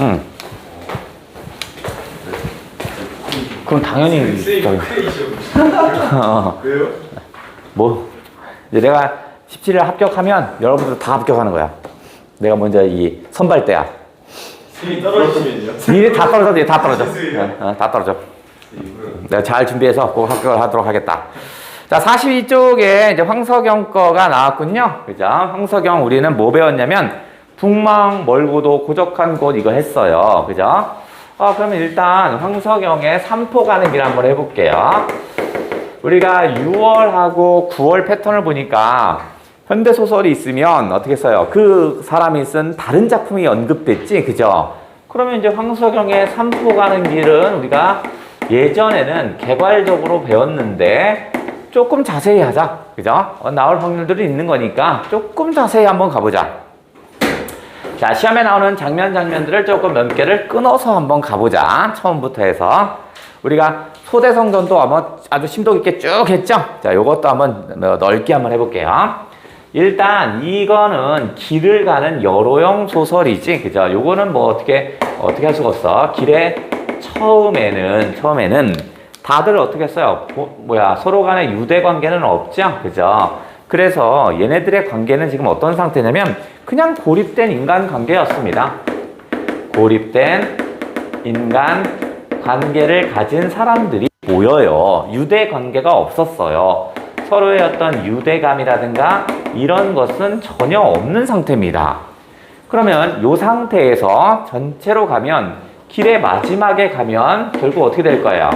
응. 그럼 당연히. 왜요? 뭐, 이제 내가 17일 합격하면 여러분들 다 합격하는 거야. 내가 먼저 이 선발대야. 힘이 떨어지면요? 일이 다 떨어져, 다 떨어져. 다 떨어져. 내가 잘 준비해서 꼭 합격을 하도록 하겠다. 자, 42쪽에 이제 황석영 거가 나왔군요. 그죠? 황석영 우리는 뭐 배웠냐면, 북망 멀고도 고적한 곳 이거 했어요. 그죠? 그러면 일단 황석영의 삼포 가는 길 한번 해볼게요. 우리가 6월하고 9월 패턴을 보니까 현대소설이 있으면 어떻게 써요? 그 사람이 쓴 다른 작품이 언급됐지, 그죠? 그러면 이제 황석영의 삼포 가는 길은 우리가 예전에는 개괄적으로 배웠는데 조금 자세히 하자, 그죠? 나올 확률들이 있는 거니까 조금 자세히 한번 가보자. 자, 시험에 나오는 장면들을 조금 몇 개를 끊어서 한번 가보자. 처음부터 해서. 우리가 소대성전도 한번 아주 심도 깊게 쭉 했죠? 자, 요것도 한번 넓게 한번 해볼게요. 일단, 이거는 길을 가는 여로용 소설이지. 그죠? 요거는 뭐 어떻게 할 수가 없어. 길의 처음에는 다들 어떻게 써요? 서로 간에 유대 관계는 없죠? 그죠? 그래서 얘네들의 관계는 지금 어떤 상태냐면 그냥 고립된 인간 관계였습니다. 고립된 인간 관계를 가진 사람들이 모여요. 유대 관계가 없었어요. 서로의 어떤 유대감이라든가 이런 것은 전혀 없는 상태입니다. 그러면 이 상태에서 전체로 가면 길의 마지막에 가면 결국 어떻게 될 거예요?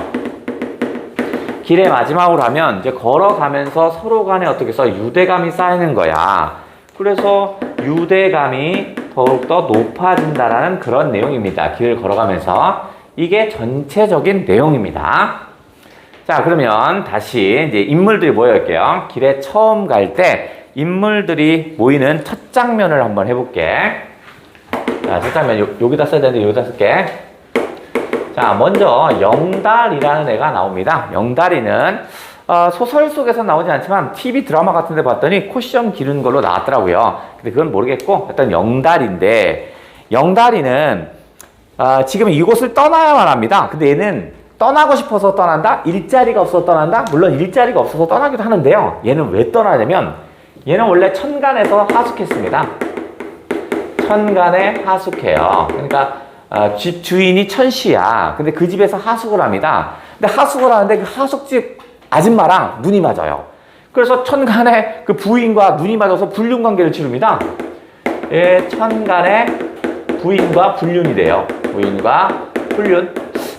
길의 마지막으로 가면 이제 걸어가면서 서로 간에 어떻게 해서 유대감이 쌓이는 거야. 그래서 유대감이 더욱더 높아진다라는 그런 내용입니다. 길을 걸어가면서. 이게 전체적인 내용입니다. 자, 그러면 다시 이제 인물들이 모여볼게요. 길에 처음 갈 때 인물들이 모이는 첫 장면을 한번 해볼게. 자, 첫 장면 여기다 써야 되는데 여기다 쓸게. 자, 먼저 영달이라는 애가 나옵니다. 영달이는 소설 속에서 나오지 않지만 TV 드라마 같은 데 봤더니 코시험 기른 걸로 나왔더라고요. 근데 그건 모르겠고 일단 영달인데, 영달이는 지금 이곳을 떠나야만 합니다. 근데 얘는 떠나고 싶어서 떠난다? 일자리가 없어서 떠난다? 물론 일자리가 없어서 떠나기도 하는데요. 얘는 왜 떠나냐면 얘는 원래 천간에서 하숙했습니다. 천간에 하숙해요. 그러니까 집 주인이 천씨야. 근데 그 집에서 하숙을 합니다. 근데 하숙을 하는데 그 하숙집 아줌마랑 눈이 맞아요. 그래서 천간에 그 부인과 눈이 맞아서 불륜 관계를 치릅니다. 예, 천간에 부인과 불륜이 돼요. 부인과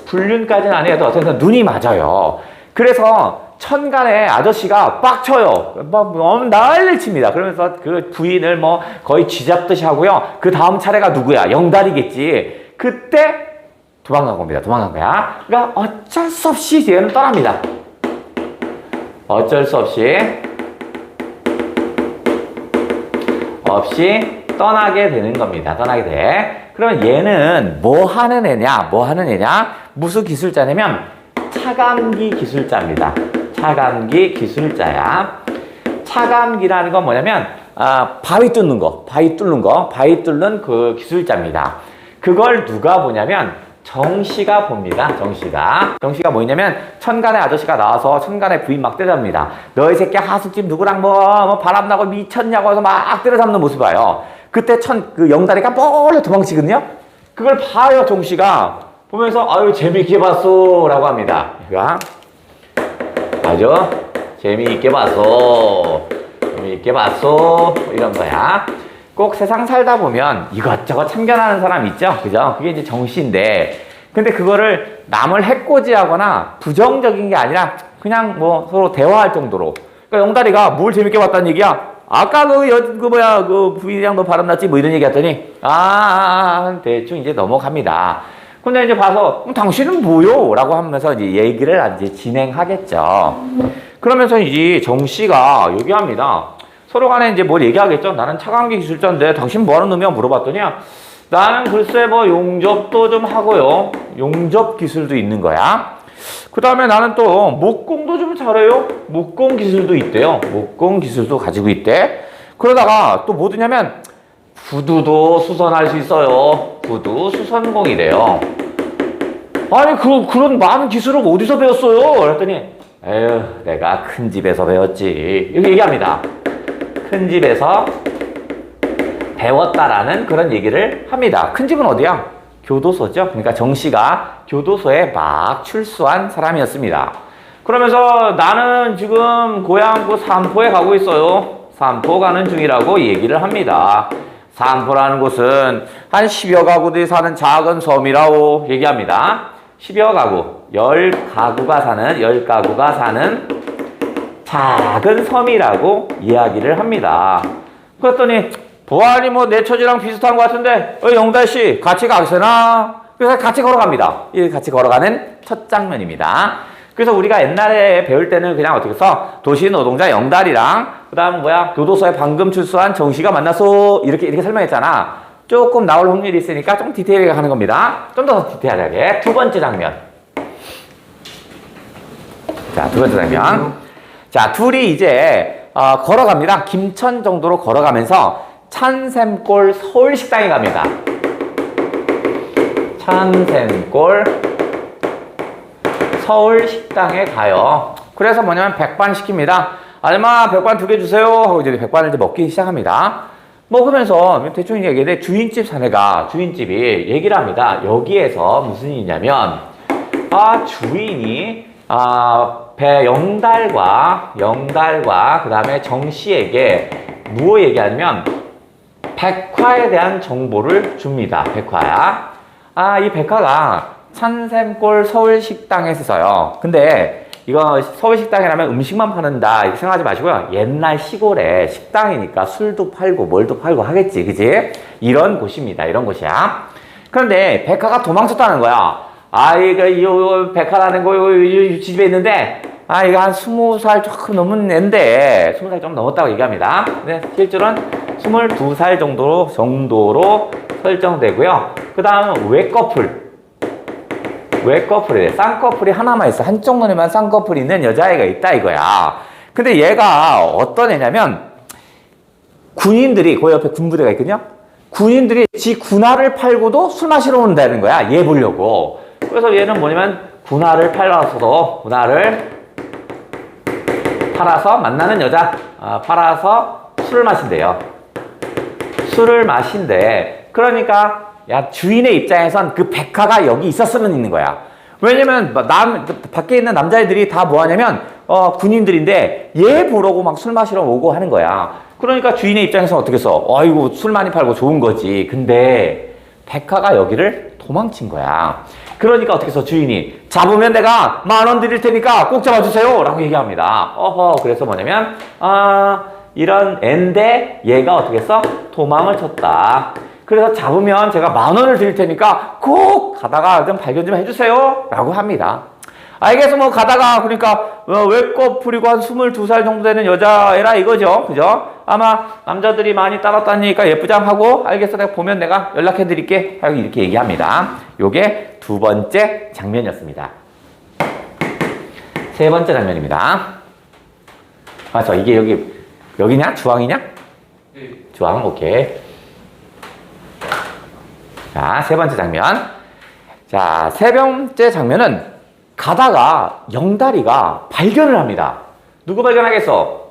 불륜까지는 아니어도 어쨌든 눈이 맞아요. 그래서 천간에 아저씨가 빡쳐요. 막 난리 칩니다. 그러면서 그 부인을 뭐 거의 쥐잡듯이 하고요. 그 다음 차례가 누구야? 영달이겠지. 그때 도망간 겁니다. 도망간 거야. 그러니까 어쩔 수 없이 얘는 떠납니다. 어쩔 수 없이 떠나게 되는 겁니다. 떠나게 돼. 그러면 얘는 뭐 하는 애냐? 무슨 기술자냐면 차감기 기술자입니다. 차감기 기술자야. 차감기라는 건 뭐냐면 바위 뚫는 그 기술자입니다. 그걸 누가 보냐면 정씨가 봅니다. 정씨가 뭐냐면 천간에 아저씨가 나와서 천간에 부인 막 때려잡니다. 너희 새끼 하숙집 누구랑 뭐 바람나고 미쳤냐고 해서 막 때려잡는 모습 봐요. 그때 그 영다리가 몰래 도망치거든요. 그걸 봐요. 정씨가 보면서 아유 재미있게 봤어 라고 합니다. 그러니까 아주 재미있게 봤어 이런 거야. 꼭 세상 살다 보면 이것저것 참견하는 사람 있죠? 그죠? 그게 이제 정씨인데, 근데 그거를 남을 해코지하거나 부정적인 게 아니라 그냥 뭐 서로 대화할 정도로. 그러니까 영다리가 뭘 재밌게 봤다는 얘기야? 아까 그 부인이랑 너 바람났지? 뭐 이런 얘기 했더니, 대충 이제 넘어갑니다. 근데 이제 봐서, 당신은 뭐요? 라고 하면서 이제 얘기를 이제 진행하겠죠. 그러면서 이제 정씨가 얘기합니다. 서로 간에 이제 뭘 얘기하겠죠? 나는 차감기 기술자인데 당신 뭐 하는 놈이야? 물어봤더니 나는 글쎄 뭐 용접도 좀 하고요. 용접 기술도 있는 거야. 그 다음에 나는 또 목공도 좀 잘해요. 목공 기술도 있대요. 목공 기술도 가지고 있대. 그러다가 또 뭐 드냐면 구두도 수선할 수 있어요. 구두 수선공이래요. 아니 그런 많은 기술을 어디서 배웠어요? 그랬더니 에휴 내가 큰 집에서 배웠지 이렇게 얘기합니다. 큰 집에서 배웠다라는 그런 얘기를 합니다. 큰 집은 어디야? 교도소죠. 그러니까 정씨가 교도소에 막 출소한 사람이었습니다. 그러면서 나는 지금 고향 삼포에 가고 있어요. 삼포 가는 중이라고 얘기를 합니다. 삼포라는 곳은 한 10여 가구들이 사는 작은 섬이라고 얘기합니다. 10여 가구, 10가구가 사는 작은 섬이라고 이야기를 합니다. 그랬더니 보안이 뭐 내 처지랑 비슷한 것 같은데 영달씨 같이 가세나? 그래서 같이 걸어갑니다. 이 같이 걸어가는 첫 장면입니다. 그래서 우리가 옛날에 배울 때는 그냥 어떻게 써? 도시 노동자 영달이랑 그 다음 교도소에 방금 출소한 정씨가 만나서 이렇게 설명했잖아. 조금 나올 확률이 있으니까 좀 디테일하게 하는 겁니다. 좀 더 디테일하게. 두 번째 장면. 자, 두 번째 장면. 자, 둘이 이제 걸어갑니다. 김천 정도로 걸어가면서 찬샘골 서울식당에 갑니다. 찬샘골 서울식당에 가요. 그래서 뭐냐면 백반 시킵니다. 아줌마 백반 2개 주세요 하고 이제 백반을 이제 먹기 시작합니다. 먹으면서 대충 얘기했는데 주인집 사내가 주인집이 얘기를 합니다. 여기에서 무슨 일이냐면 주인이 영달과 그 다음에 정씨에게 무엇 얘기하냐면 백화에 대한 정보를 줍니다. 백화야. 이 백화가 찬샘골 서울식당에서 써요. 근데 이거 서울식당이라면 음식만 파는다 이렇게 생각하지 마시고요. 옛날 시골에 식당이니까 술도 팔고 뭘도 팔고 하겠지, 그지? 이런 곳입니다. 이런 곳이야. 그런데 백화가 도망쳤다는 거야. 이거 백화라는 거 이 집에 있는데 이거 한 20살 조금 넘은 애인데 20살 좀 넘었다고 얘기합니다. 근데 실제로는 22살 정도로 설정되고요. 그 다음 외꺼풀이래. 쌍꺼풀이 하나만 있어. 한쪽 눈에만 쌍꺼풀이 있는 여자애가 있다 이거야. 근데 얘가 어떤 애냐면 군인들이 그 옆에 군부대가 있거든요. 군인들이 지 군화를 팔고도 술 마시러 온다는 거야. 얘 보려고. 그래서 얘는 뭐냐면 군화를 팔아서 만나는 여자 팔아서 술을 마신대요. 술을 마신대. 그러니까 주인의 입장에선 그 백화가 여기 있었으면 있는 거야. 왜냐면 밖에 있는 남자애들이 다 뭐하냐면 군인들인데 얘 보려고 막 술 마시러 오고 하는 거야. 그러니까 주인의 입장에서 어떻게 써? 이거 술 많이 팔고 좋은 거지. 근데 백화가 여기를 도망친 거야. 그러니까 어떻게 써? 주인이 잡으면 내가 10,000원 드릴 테니까 꼭 잡아주세요 라고 얘기합니다. 그래서 뭐냐면 이런 앤데 얘가 어떻게 써? 도망을 쳤다. 그래서 잡으면 제가 10,000원을 드릴 테니까 꼭 가다가 좀 발견 좀 해주세요 라고 합니다. 알겠어. 뭐 가다가 그러니까 외꺼풀이고 한 22살 정도 되는 여자애라 이거죠. 그죠? 아마 남자들이 많이 따랐다니까 예쁘장하고 알겠어. 내가 보면 내가 연락해 드릴게 하고 이렇게 얘기합니다. 요게 두 번째 장면이었습니다. 세 번째 장면입니다. 이게 여기냐? 주황이냐? 네. 주황. 오케이. 자, 세 번째 장면. 자, 세 번째 장면은 가다가 영다리가 발견을 합니다. 누구 발견하겠어?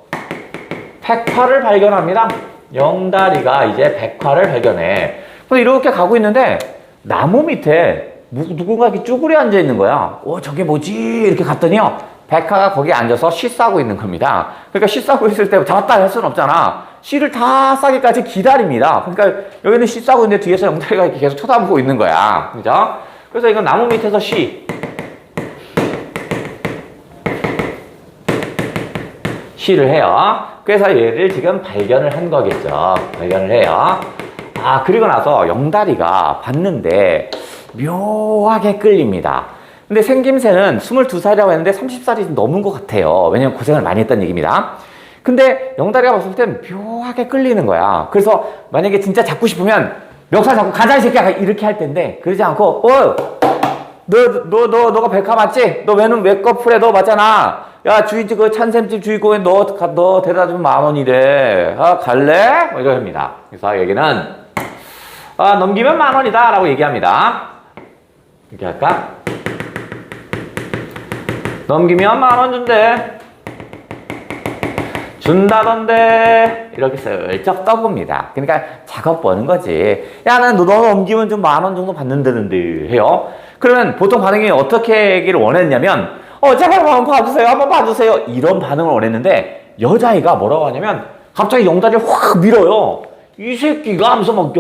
백화를 발견합니다. 영다리가 이제 백화를 발견해. 그래서 이렇게 가고 있는데 나무 밑에 누군가 이렇게 쭈그려 앉아 있는 거야. 저게 뭐지? 이렇게 갔더니요. 백화가 거기에 앉아서 씨 싸고 있는 겁니다. 그러니까 씨 싸고 있을 때 잡았다 할 수는 없잖아. 씨를 다 싸기까지 기다립니다. 그러니까 여기는 씨 싸고 있는데 뒤에서 영다리가 이렇게 계속 쳐다보고 있는 거야. 그죠? 그래서 이건 나무 밑에서 시를 해요. 그래서 얘를 지금 발견을 한 거겠죠. 발견을 해요. 그리고 나서 영다리가 봤는데 묘하게 끌립니다. 근데 생김새는 22살이라고 했는데 30살이 넘은 것 같아요. 왜냐면 고생을 많이 했다는 얘기입니다. 근데 영다리가 봤을 땐 묘하게 끌리는 거야. 그래서 만약에 진짜 잡고 싶으면 멱살 잡고 가자 이 새끼야 이렇게 할 텐데 그러지 않고 너가 백화 맞지? 너 외꺼풀에 너 맞잖아. 야 주인집 그 찬샘집 주인공에 너 데려다 주면 10,000원이래. 갈래? 이러합니다. 그래서 여기는 넘기면 10,000원이다 라고 얘기합니다. 이렇게 할까? 넘기면 10,000원 준다던데 이렇게 슬쩍 떠봅니다. 그러니까 작업 버는 거지. 야, 너 넘기면 좀 10,000원 정도 받는다는데 해요. 그러면 보통 반응이 어떻게 얘기를 원했냐면 제발 한번 봐주세요, 한번 봐주세요, 이런 반응을 원했는데 여자아이가 뭐라고 하냐면 갑자기 영다리를 확 밀어요. 이 새끼가 하면서 막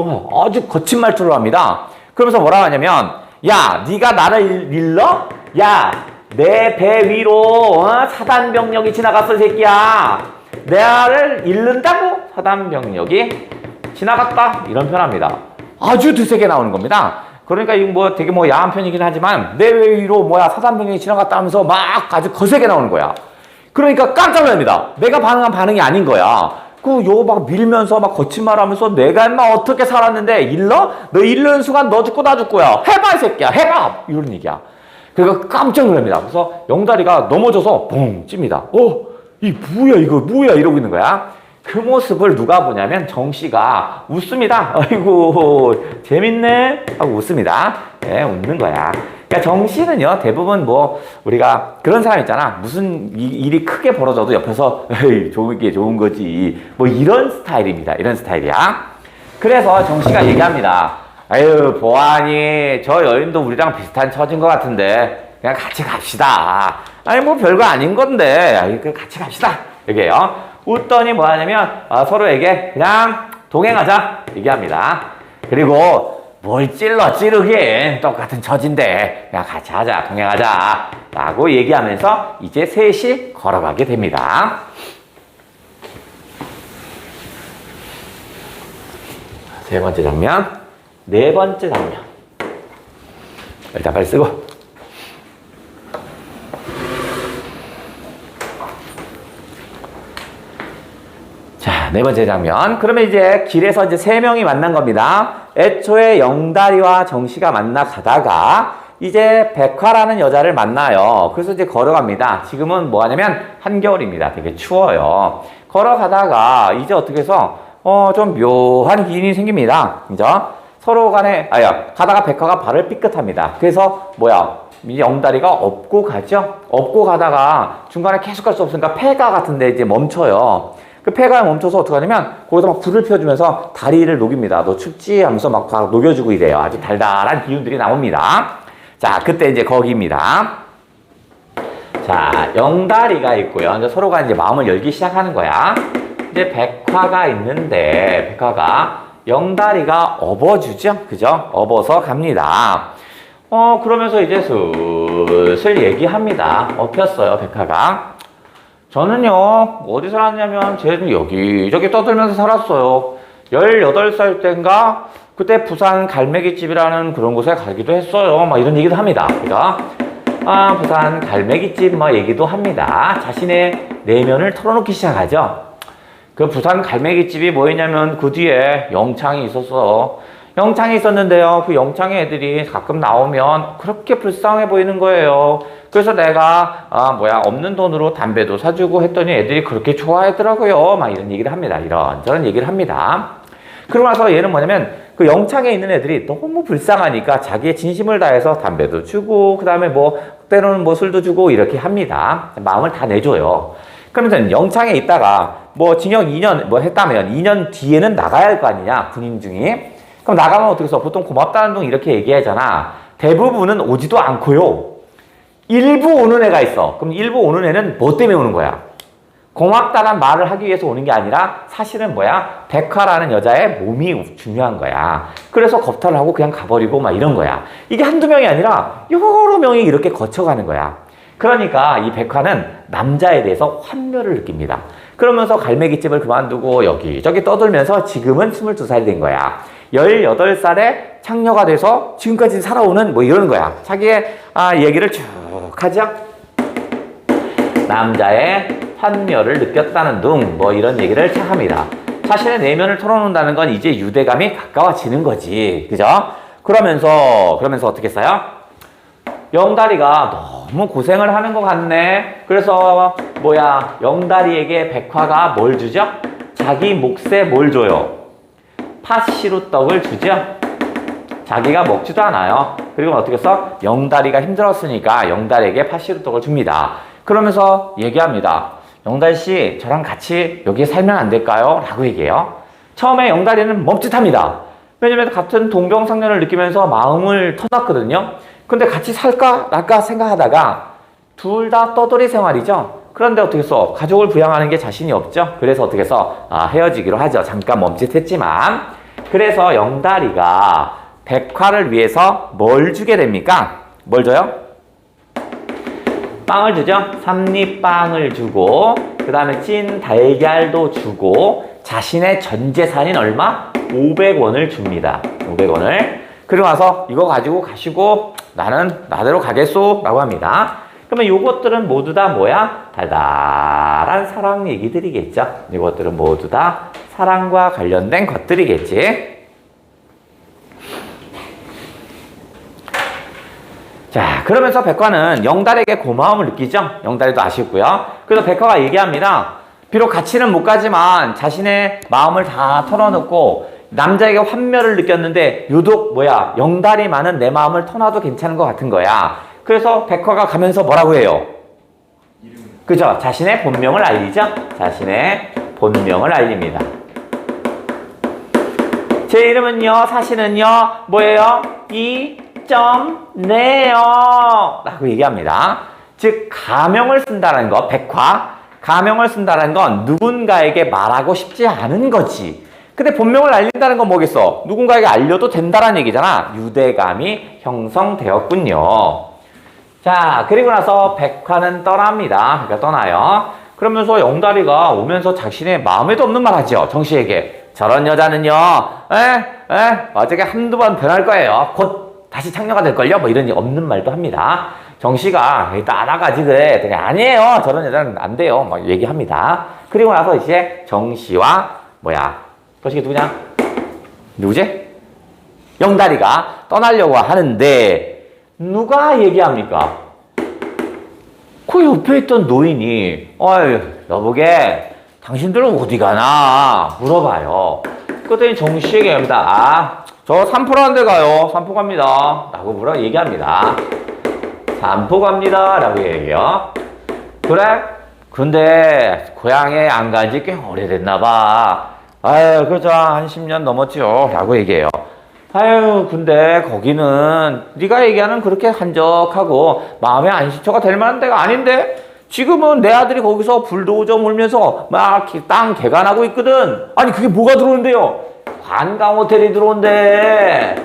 아주 거친 말투를 합니다. 그러면서 뭐라고 하냐면, 야, 네가 나를 밀러? 야, 내 배 위로 사단병력이 지나갔어, 이 새끼야. 나를 잃는다고? 사단병력이 지나갔다, 이런 표현합니다. 아주 드세게 나오는 겁니다. 그러니까 이거 뭐 되게 뭐 야한 편이긴 하지만 내 배 위로 사단병력이 지나갔다 하면서 막 아주 거세게 나오는 거야. 그러니까 깜짝 놀랍니다. 내가 반응한 반응이 아닌 거야. 요거 막 밀면서 막 거친 말 하면서 내가 인마 어떻게 살았는데 일러? 너 잃는 순간 너 죽고 나 죽고야. 해봐, 이 새끼야. 해봐! 이런 얘기야. 그러니까 깜짝 놀랍니다. 그래서 영다리가 넘어져서 봉 찝니다. 이 뭐야, 이거 뭐야, 이러고 있는 거야. 그 모습을 누가 보냐면 정씨가 웃습니다. 아이고 재밌네 하고 웃습니다. 네, 웃는 거야. 그러니까 정씨는요 대부분 우리가 그런 사람 있잖아. 무슨 일이 크게 벌어져도 옆에서 에이 좋은 게 좋은 거지 이런 스타일입니다. 이런 스타일이야. 그래서 정씨가 얘기합니다. 아유 보아하니 저 여인도 우리랑 비슷한 처진 것 같은데 그냥 같이 갑시다. 아니 별거 아닌 건데 같이 갑시다. 얘기해요. 웃더니 뭐 하냐면 서로에게 그냥 동행하자 얘기합니다. 그리고 뭘 찌르긴 똑같은 처진데 그냥 같이 하자, 동행하자 라고 얘기하면서 이제 셋이 걸어가게 됩니다. 세 번째 장면, 네 번째 장면. 일단 빨리 쓰고. 자, 네 번째 장면. 그러면 이제 길에서 이제 세 명이 만난 겁니다. 애초에 영다리와 정씨가 만나 가다가 이제 백화라는 여자를 만나요. 그래서 이제 걸어갑니다. 지금은 뭐 하냐면 한겨울입니다. 되게 추워요. 걸어가다가 이제 어떻게 해서 좀 묘한 기인이 생깁니다. 그죠? 서로 간에 가다가 백화가 발을 삐끗합니다. 그래서 이 영다리가 업고 가죠. 업고 가다가 중간에 계속 갈 수 없으니까 폐가 같은데 이제 멈춰요. 그 폐가 멈춰서 어떻게 하냐면 거기서 막 불을 펴주면서 다리를 녹입니다. 너 춥지? 하면서 막 녹여주고 이래요. 아주 달달한 기운들이 나옵니다. 자, 그때 이제 거기입니다. 자, 영다리가 있고요. 이제 서로가 이제 마음을 열기 시작하는 거야. 이제 백화가 있는데 백화가 영다리가 업어주죠. 그죠? 업어서 갑니다. 그러면서 이제 슬슬 얘기합니다. 업혔어요, 백화가. 저는요, 어디 살았냐면, 쟤는 여기저기 떠들면서 살았어요. 18살 땐가, 그때 부산 갈매기집이라는 그런 곳에 가기도 했어요. 이런 얘기도 합니다. 그죠? 부산 갈매기집 얘기도 합니다. 자신의 내면을 털어놓기 시작하죠. 그 부산 갈매기집이 뭐였냐면, 그 뒤에 영창이 있었어. 영창이 있었는데요. 그 영창의 애들이 가끔 나오면 그렇게 불쌍해 보이는 거예요. 그래서 내가 없는 돈으로 담배도 사주고 했더니 애들이 그렇게 좋아하더라고요. 이런 얘기를 합니다. 이런저런 얘기를 합니다. 그러고 나서 얘는 뭐냐면 그 영창에 있는 애들이 너무 불쌍하니까 자기의 진심을 다해서 담배도 주고 그다음에 때로는 술도 주고 이렇게 합니다. 마음을 다 내줘요. 그러면서 영창에 있다가 징역 2년 했다면 2년 뒤에는 나가야 할 거 아니냐, 군인 중이. 그럼 나가면 어떻게 해서 보통 고맙다는 둥 이렇게 얘기하잖아. 대부분은 오지도 않고요. 일부 오는 애가 있어. 그럼 일부 오는 애는 뭐 때문에 오는 거야? 고맙다는 말을 하기 위해서 오는 게 아니라 사실은 백화라는 여자의 몸이 중요한 거야. 그래서 겁탈을 하고 그냥 가버리고 이런 거야. 이게 한두 명이 아니라 여러 명이 이렇게 거쳐가는 거야. 그러니까 이 백화는 남자에 대해서 환멸을 느낍니다. 그러면서 갈매기집을 그만두고 여기저기 떠돌면서 지금은 22살이 된 거야. 18살에 창녀가 돼서 지금까지 살아오는 이러는 거야. 자기의 얘기를 쭉 하죠. 남자의 환멸을 느꼈다는 둥 이런 얘기를 합니다. 자신의 내면을 털어놓는다는 건 이제 유대감이 가까워지는 거지. 그죠? 그러면서 어떻게 써요? 영다리가 너무 고생을 하는 것 같네. 그래서 영다리에게 백화가 뭘 주죠? 자기 몫에 뭘 줘요? 팥시루떡을 주죠? 자기가 먹지도 않아요. 그리고 어떻게 써? 영달이가 힘들었으니까 영달에게 파시루떡을 줍니다. 그러면서 얘기합니다. 영달씨, 저랑 같이 여기에 살면 안 될까요? 라고 얘기해요. 처음에 영달이는 멈칫합니다. 왜냐면 같은 동병상련을 느끼면서 마음을 터놨거든요. 근데 같이 살까 말까 생각하다가 둘 다 떠돌이 생활이죠. 그런데 어떻게 써? 가족을 부양하는 게 자신이 없죠. 그래서 어떻게 써? 헤어지기로 하죠. 잠깐 멈칫했지만. 그래서 영달이가 백화를 위해서 뭘 주게 됩니까? 뭘 줘요? 빵을 주죠. 삼립빵을 주고 그 다음에 찐 달걀도 주고 자신의 전 재산인 얼마? 500원을 줍니다. 500원을. 그리고 나서 이거 가지고 가시고 나는 나대로 가겠소 라고 합니다. 그러면 요것들은 모두 다 뭐야? 달달한 사랑 얘기들이겠죠. 이것들은 모두 다 사랑과 관련된 것들이겠지. 자, 그러면서 백화는 영달에게 고마움을 느끼죠. 영달이도 아쉽고요. 그래서 백화가 얘기합니다. 비록 같이는 못 가지만 자신의 마음을 다 털어놓고 남자에게 환멸을 느꼈는데 유독 뭐야? 영달이 많은 내 마음을 터놔도 괜찮은 것 같은 거야. 그래서 백화가 가면서 뭐라고 해요? 그죠? 자신의 본명을 알리죠? 자신의 본명을 알립니다. 제 이름은요, 사실은요, 뭐예요? 이점네요 라고 얘기합니다. 즉, 가명을 쓴다는 거, 백화. 가명을 쓴다는 건 누군가에게 말하고 싶지 않은 거지. 근데 본명을 알린다는 건 뭐겠어? 누군가에게 알려도 된다는 얘기잖아. 유대감이 형성되었군요. 자, 그리고 나서 백화는 떠납니다. 그러니까 떠나요. 그러면서 영달이가 오면서 자신의 마음에도 없는 말 하죠. 정씨에게. 저런 여자는요, 어저께 한두 번 변할 거예요. 곧 다시 창녀가 될걸요? 뭐 이런 없는 말도 합니다. 정씨가 따라가지 그래. 되게 아니에요. 저런 여자는 안 돼요. 막 얘기합니다. 그리고 나서 이제 정씨와 거시기 누구냐? 누구지? 영달이가 떠나려고 하는데 누가 얘기합니까? 그 옆에 있던 노인이 여보게 당신들은 어디 가나 물어봐요. 그랬더니 정씨에게 합니다. 저 산포 하는 데 가요. 산포 갑니다 라고 얘기합니다. 산포 갑니다 라고 얘기해요. 그래? 근데 고향에 안 간 지 꽤 오래됐나 봐. 그죠. 한 10년 넘었죠 라고 얘기해요. 근데 거기는 네가 얘기하는 그렇게 한적하고 마음의 안식처가 될 만한 데가 아닌데 지금은 내 아들이 거기서 불도저 물면서 막 땅 개간하고 있거든. 아니 그게 뭐가 들어오는데요? 관광 호텔이 들어온대.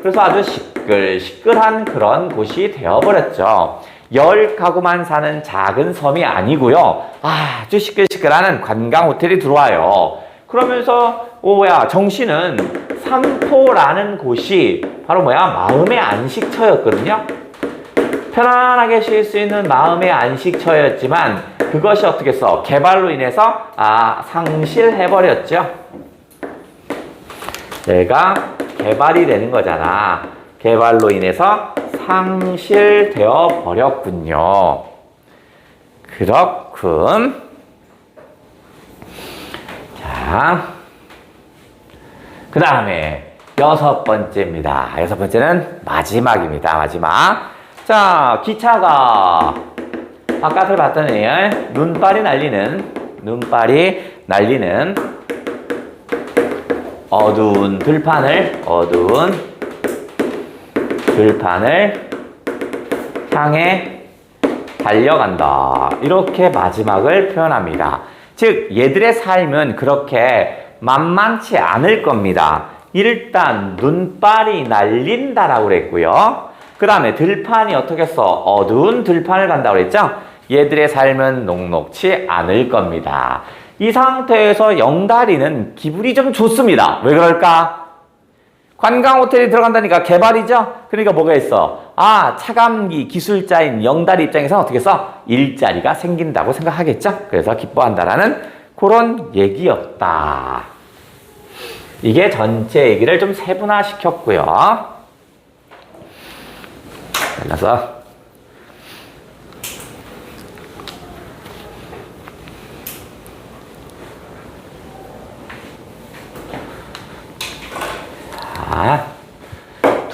그래서 아주 시끌시끌한 그런 곳이 되어버렸죠. 10가구만 사는 작은 섬이 아니고요. 아주 시끌시끌한 관광 호텔이 들어와요. 그러면서 정씨는 삼포라는 곳이 바로 마음의 안식처였거든요. 편안하게 쉴 수 있는 마음의 안식처였지만 그것이 어떻게 써? 개발로 인해서 상실해버렸죠. 얘가 개발이 되는 거잖아. 개발로 인해서 상실되어 버렸군요. 그렇군. 자, 그 다음에 6번째입니다. 6번째는 마지막입니다. 마지막. 자, 기차가 바깥을 봤더니 눈발이 날리는 어두운 들판을 향해 달려간다. 이렇게 마지막을 표현합니다. 즉 얘들의 삶은 그렇게 만만치 않을 겁니다. 일단 눈발이 날린다라고 그랬고요. 그 다음에 들판이 어떻게 써? 어두운 들판을 간다고 그랬죠? 얘들의 삶은 녹록치 않을 겁니다. 이 상태에서 영달이는 기분이 좀 좋습니다. 왜 그럴까? 관광 호텔에 들어간다니까 개발이죠? 그러니까 뭐가 있어? 차감기 기술자인 영달이 입장에서 어떻게 써? 일자리가 생긴다고 생각하겠죠? 그래서 기뻐한다라는 그런 얘기였다. 이게 전체 얘기를 좀 세분화시켰고요. 잘라서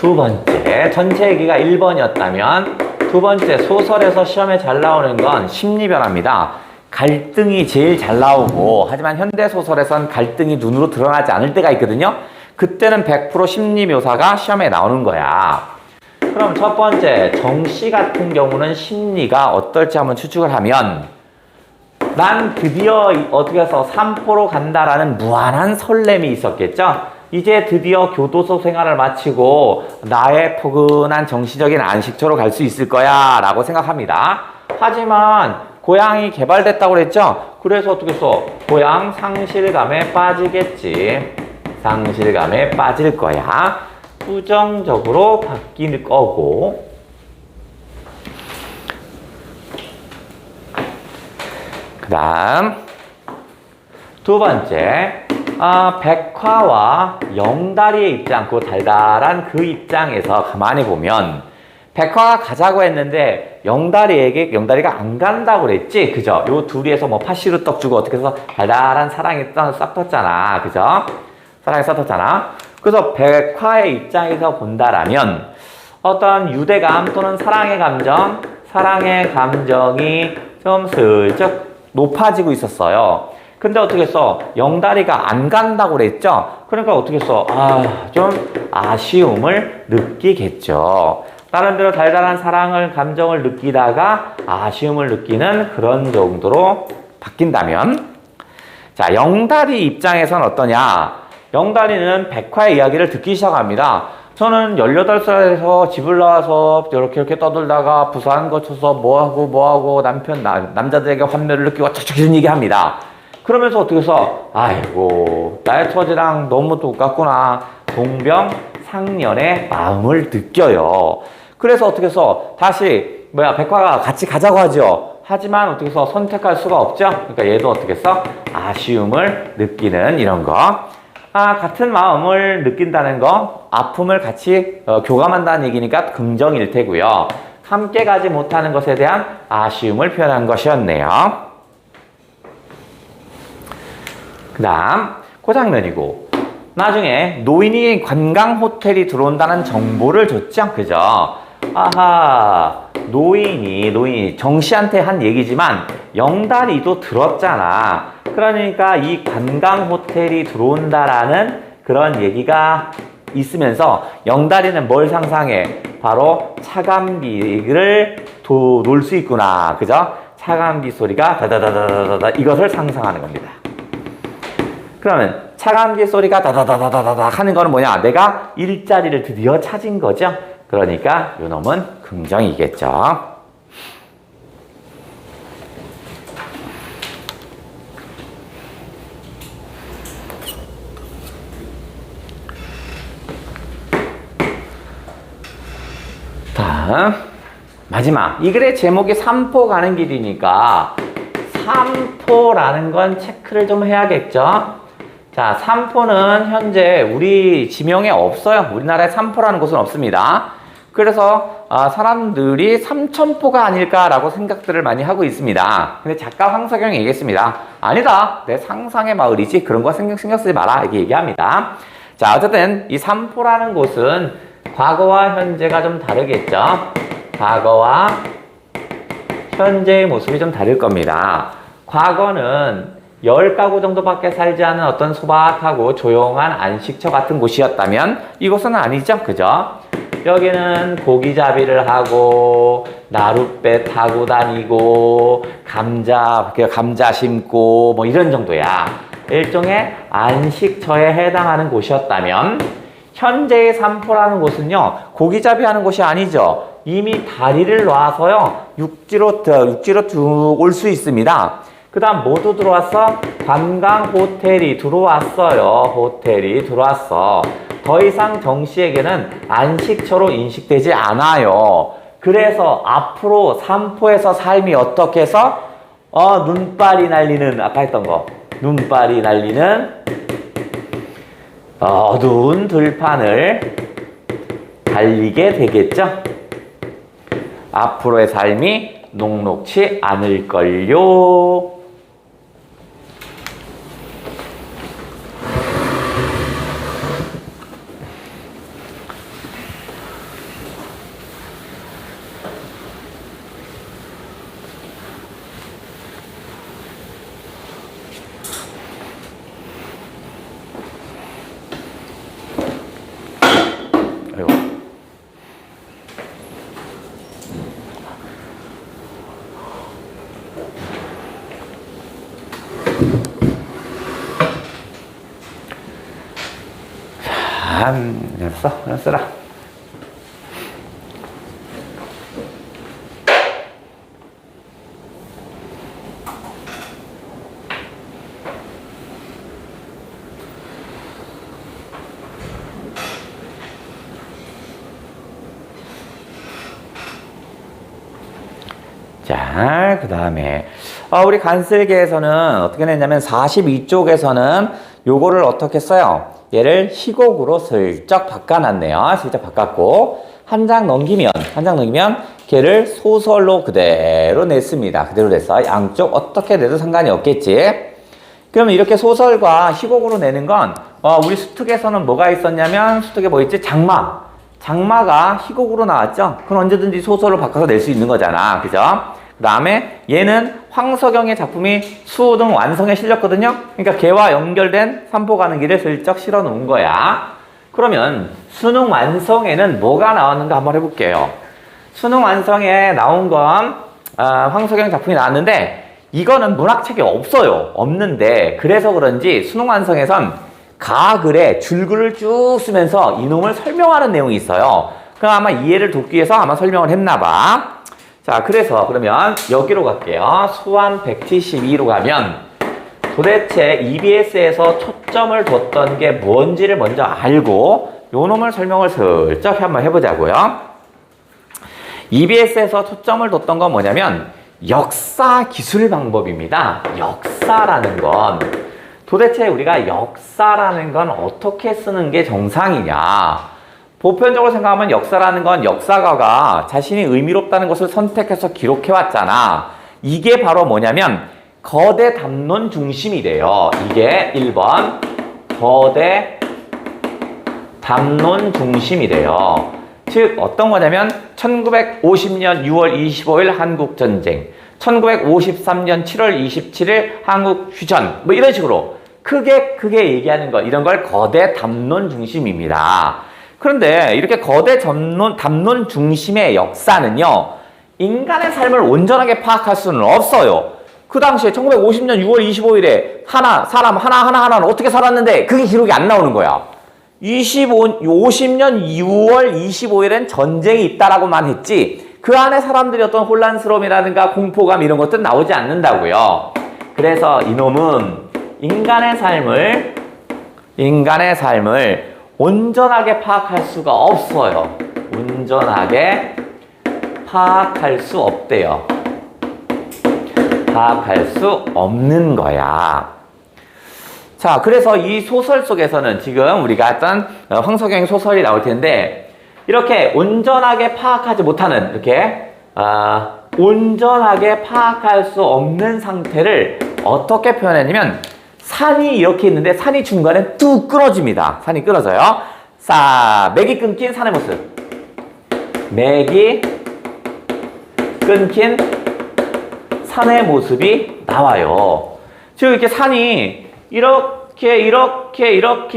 두 번째, 전체 얘기가 1번이었다면 두 번째 소설에서 시험에 잘 나오는 건 심리변화입니다. 갈등이 제일 잘 나오고, 하지만 현대소설에선 갈등이 눈으로 드러나지 않을 때가 있거든요. 그때는 100% 심리묘사가 시험에 나오는 거야. 그럼 첫 번째, 정씨 같은 경우는 심리가 어떨지 한번 추측을 하면, 난 드디어 어떻게 해서 삼포로 간다라는 무한한 설렘이 있었겠죠. 이제 드디어 교도소 생활을 마치고 나의 포근한 정치적인 안식처로 갈 수 있을 거야 라고 생각합니다. 하지만 고향이 개발됐다고 그랬죠. 그래서 어떻게 써? 고향 상실감에 빠지겠지. 상실감에 빠질 거야. 부정적으로 바뀔 거고, 그 다음 두 번째, 백화와 영다리의 입장, 그 달달한 그 입장에서 가만히 보면 백화가 가자고 했는데 영다리가 안 간다고 그랬지, 그죠? 요 둘이에서 뭐 파시루 떡 주고 어떻게 해서 달달한 사랑이 싹텄잖아, 그죠? 사랑이 싹텄잖아. 그래서 백화의 입장에서 본다라면 어떤 유대감 또는 사랑의 감정이 좀 슬쩍 높아지고 있었어요. 근데 어떻게 했어? 영다리가 안 간다고 그랬죠? 그러니까 어떻게 했어? 좀 아쉬움을 느끼겠죠. 나름대로 달달한 감정을 느끼다가 아쉬움을 느끼는 그런 정도로 바뀐다면, 자, 영다리 입장에서는 어떠냐? 영다리는 백화의 이야기를 듣기 시작합니다. 저는 18살에서 집을 나와서 이렇게 떠들다가 부산 거쳐서 뭐하고 남자들에게 환멸을 느끼고 척척 이런 얘기합니다. 그러면서 어떻게 해서 아이고 나의 처지랑 너무 똑같구나, 동병상련의 마음을 느껴요. 그래서 어떻게 해서 다시 백화가 같이 가자고 하죠. 하지만 어떻게 해서 선택할 수가 없죠. 그러니까 얘도 어떻게 해서 아쉬움을 느끼는 이런 거. 같은 마음을 느낀다는 거, 아픔을 같이 교감한다는 얘기니까 긍정일 테고요. 함께 가지 못하는 것에 대한 아쉬움을 표현한 것이었네요. 그 다음 그 장면이고, 나중에 노인이 관광 호텔이 들어온다는 정보를 줬죠, 그죠? 노인이 정씨한테 한 얘기지만 영다리도 들었잖아. 그러니까 이 관광 호텔이 들어온다라는 그런 얘기가 있으면서 영다리는 뭘 상상해? 바로 차감비를 놓을 수 있구나, 그죠? 차감비 소리가 다다다다다다 이것을 상상하는 겁니다. 그러면 차감기 소리가 다다다다다다 하는 거는 뭐냐? 내가 일자리를 드디어 찾은 거죠. 그러니까 요놈은 긍정이겠죠. 다음 마지막, 이 글의 제목이 삼포 가는 길이니까 삼포라는 건 체크를 좀 해야겠죠. 자, 삼포는 현재 우리 지명에 없어요. 우리나라에 삼포라는 곳은 없습니다. 그래서 사람들이 삼천포가 아닐까라고 생각들을 많이 하고 있습니다. 근데 작가 황석영이 얘기했습니다. 아니다, 내 상상의 마을이지, 그런 거 신경 쓰지 마라, 이렇게 얘기합니다. 자, 어쨌든 이 삼포라는 곳은 과거와 현재가 좀 다르겠죠. 과거와 현재의 모습이 좀 다를 겁니다. 과거는 10가구 정도밖에 살지 않은 어떤 소박하고 조용한 안식처 같은 곳이었다면 이곳은 아니죠, 그죠? 여기는 고기잡이를 하고 나룻배 타고 다니고 감자 심고 뭐 이런 정도야. 일종의 안식처에 해당하는 곳이었다면, 현재의 삼포라는 곳은요, 고기잡이 하는 곳이 아니죠. 이미 다리를 놔서요 육지로 올 수 있습니다. 그 다음 모두 들어왔어? 관광 호텔이 들어왔어요. 호텔이 들어왔어. 더 이상 정씨에게는 안식처로 인식되지 않아요. 그래서 앞으로 삼포에서 삶이 어떻게 해서 눈발이 날리는, 아까 했던 거, 눈발이 날리는 어두운 들판을 달리게 되겠죠. 앞으로의 삶이 녹록치 않을걸요. 그냥 써. 그냥 쓰라. 자, 그 다음에 우리 간쓸개에서는 어떻게 냈냐면 42쪽에서는 요거를 어떻게 써요? 얘를 희곡으로 슬쩍 바꿔놨네요. 슬쩍 바꿨고 한 장 넘기면 걔를 소설로 그대로 냈습니다. 그대로 냈어. 양쪽 어떻게 내도 상관이 없겠지. 그러면 이렇게 소설과 희곡으로 내는 건 우리 수특에서는 뭐가 있었냐면 수특에 뭐 있지? 장마가 희곡으로 나왔죠? 그건 언제든지 소설로 바꿔서 낼 수 있는 거잖아. 그죠? 그 다음에 얘는 황석영의 작품이 수등 완성에 실렸거든요? 그러니까 걔와 연결된 삼포 가는 길을 슬쩍 실어 놓은 거야. 그러면 수능 완성에는 뭐가 나왔는가 한번 해볼게요. 수능 완성에 나온 건 황석영 작품이 나왔는데 이거는 문학책에 없어요. 없는데 그래서 그런지 수능 완성에선 가글에 줄글을 쭉 쓰면서 이놈을 설명하는 내용이 있어요. 그럼 아마 이해를 돕기 위해서 아마 설명을 했나봐. 자, 그래서 그러면 여기로 갈게요. 수완 172로 가면 도대체 EBS에서 초점을 뒀던 게 뭔지를 먼저 알고 요 놈을 설명을 슬쩍 한번 해보자고요. EBS에서 초점을 뒀던 건 뭐냐면 역사 기술 방법입니다. 역사라는 건 도대체 우리가 역사라는 건 어떻게 쓰는 게 정상이냐. 보편적으로 생각하면 역사라는 건 역사가가 자신이 의미롭다는 것을 선택해서 기록해왔잖아. 이게 바로 뭐냐면 거대 담론 중심이 돼요. 이게 1번 거대 담론 중심이 돼요. 즉 어떤 거냐면 1950년 6월 25일 한국전쟁, 1953년 7월 27일 한국휴전 뭐 이런 식으로 크게 얘기하는 거, 이런 걸 거대 담론 중심입니다. 그런데 이렇게 거대 담론 중심의 역사는요, 인간의 삶을 온전하게 파악할 수는 없어요. 그 당시에 1950년 6월 25일에 사람 하나하나는 어떻게 살았는데 그게 기록이 안 나오는 거야. 50년 6월 25일엔 전쟁이 있다라고만 했지 그 안에 사람들이 어떤 혼란스러움이라든가 공포감 이런 것들은 나오지 않는다고요. 그래서 이놈은 인간의 삶을 온전하게 파악할 수가 없어요. 온전하게 파악할 수 없대요. 파악할 수 없는 거야. 자, 그래서 이 소설 속에서는 지금 우리가 했던 황석영의 소설이 나올 텐데 이렇게 온전하게 파악하지 못하는 이렇게 온전하게 파악할 수 없는 상태를 어떻게 표현했냐면 산이 이렇게 있는데 산이 중간에 뚝 끊어집니다. 산이 끊어져요. 맥이 끊긴 산의 모습. 맥이 끊긴 산의 모습이 나와요. 즉 이렇게 산이 이렇게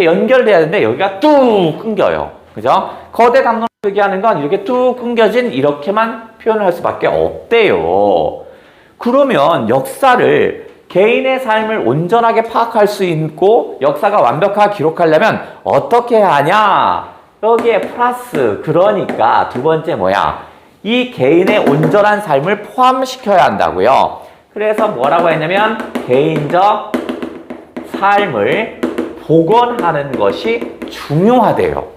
연결돼야 되는데 여기가 뚝 끊겨요. 그죠? 거대 담론을 얘기하는 건 이렇게 뚝 끊겨진 이렇게만 표현을 할 수밖에 없대요. 그러면 역사를 개인의 삶을 온전하게 파악할 수 있고 역사가 완벽하게 기록하려면 어떻게 해야 하냐? 여기에 플러스 그러니까 두 번째 뭐야? 이 개인의 온전한 삶을 포함시켜야 한다고요. 그래서 뭐라고 했냐면 개인적 삶을 복원하는 것이 중요하대요.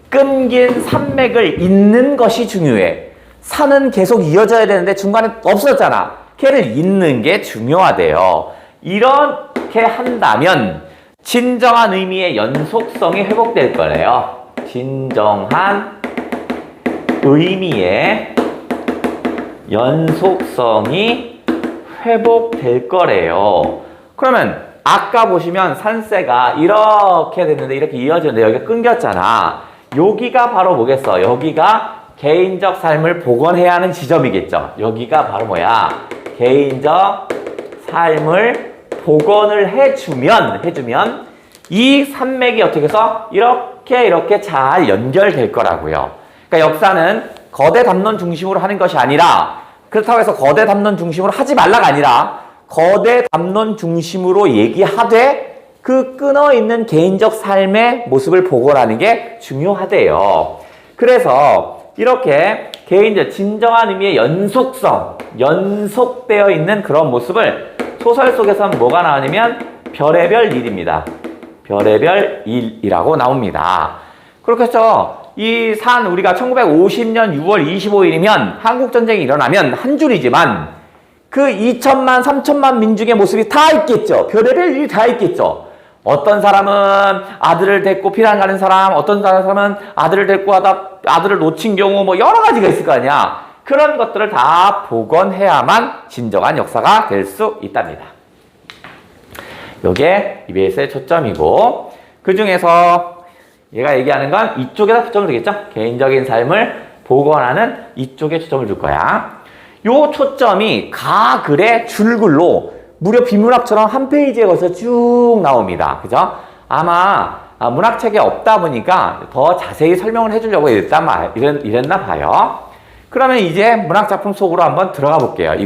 끊긴 산맥을 잇는 것이 중요해. 산은 계속 이어져야 되는데 중간에 없었잖아. 걔를 잇는 게 중요하대요. 이렇게 한다면 진정한 의미의 연속성이 회복될 거래요. 진정한 의미의 연속성이 회복될 거래요. 그러면 아까 보시면 산세가 이렇게 됐는데 이렇게 이어지는데 여기가 끊겼잖아. 여기가 바로 뭐겠어? 여기가 개인적 삶을 복원해야 하는 지점이겠죠. 여기가 바로 뭐야? 개인적 삶을 복원을 해주면 이 산맥이 어떻게 해서 이렇게 잘 연결될 거라고요. 그러니까 역사는 거대 담론 중심으로 하는 것이 아니라 그렇다고 해서 거대 담론 중심으로 하지 말라가 아니라 거대 담론 중심으로 얘기하되 그 끊어있는 개인적 삶의 모습을 복원하는 게 중요하대요. 그래서 이렇게 개인적 진정한 의미의 연속성, 연속되어 있는 그런 모습을 소설 속에서는 뭐가 나오냐면 별의별 일입니다. 별의별 일이라고 나옵니다. 그렇게 해서 이 산 우리가 1950년 6월 25일이면 한국전쟁이 일어나면 한 줄이지만 그 2천만, 3천만 민중의 모습이 다 있겠죠. 별의별 일이 다 있겠죠. 어떤 사람은 아들을 데리고 피난 가는 사람, 어떤 사람은 아들을 데리고 하다 아들을 놓친 경우 뭐 여러 가지가 있을 거 아니야. 그런 것들을 다 복원해야만 진정한 역사가 될 수 있답니다. 요게 EBS의 초점이고 그 중에서 얘가 얘기하는 건 이쪽에다 초점을 두겠죠. 개인적인 삶을 복원하는 이쪽에 초점을 둘 거야. 요 초점이 가글의 줄글로 무려 비문학처럼 한 페이지에 걸쳐 쭉 나옵니다. 그죠? 아마 문학책에 없다 보니까 더 자세히 설명을 해주려고 이랬나 봐요. 그러면 이제 문학작품 속으로 한번 들어가 볼게요.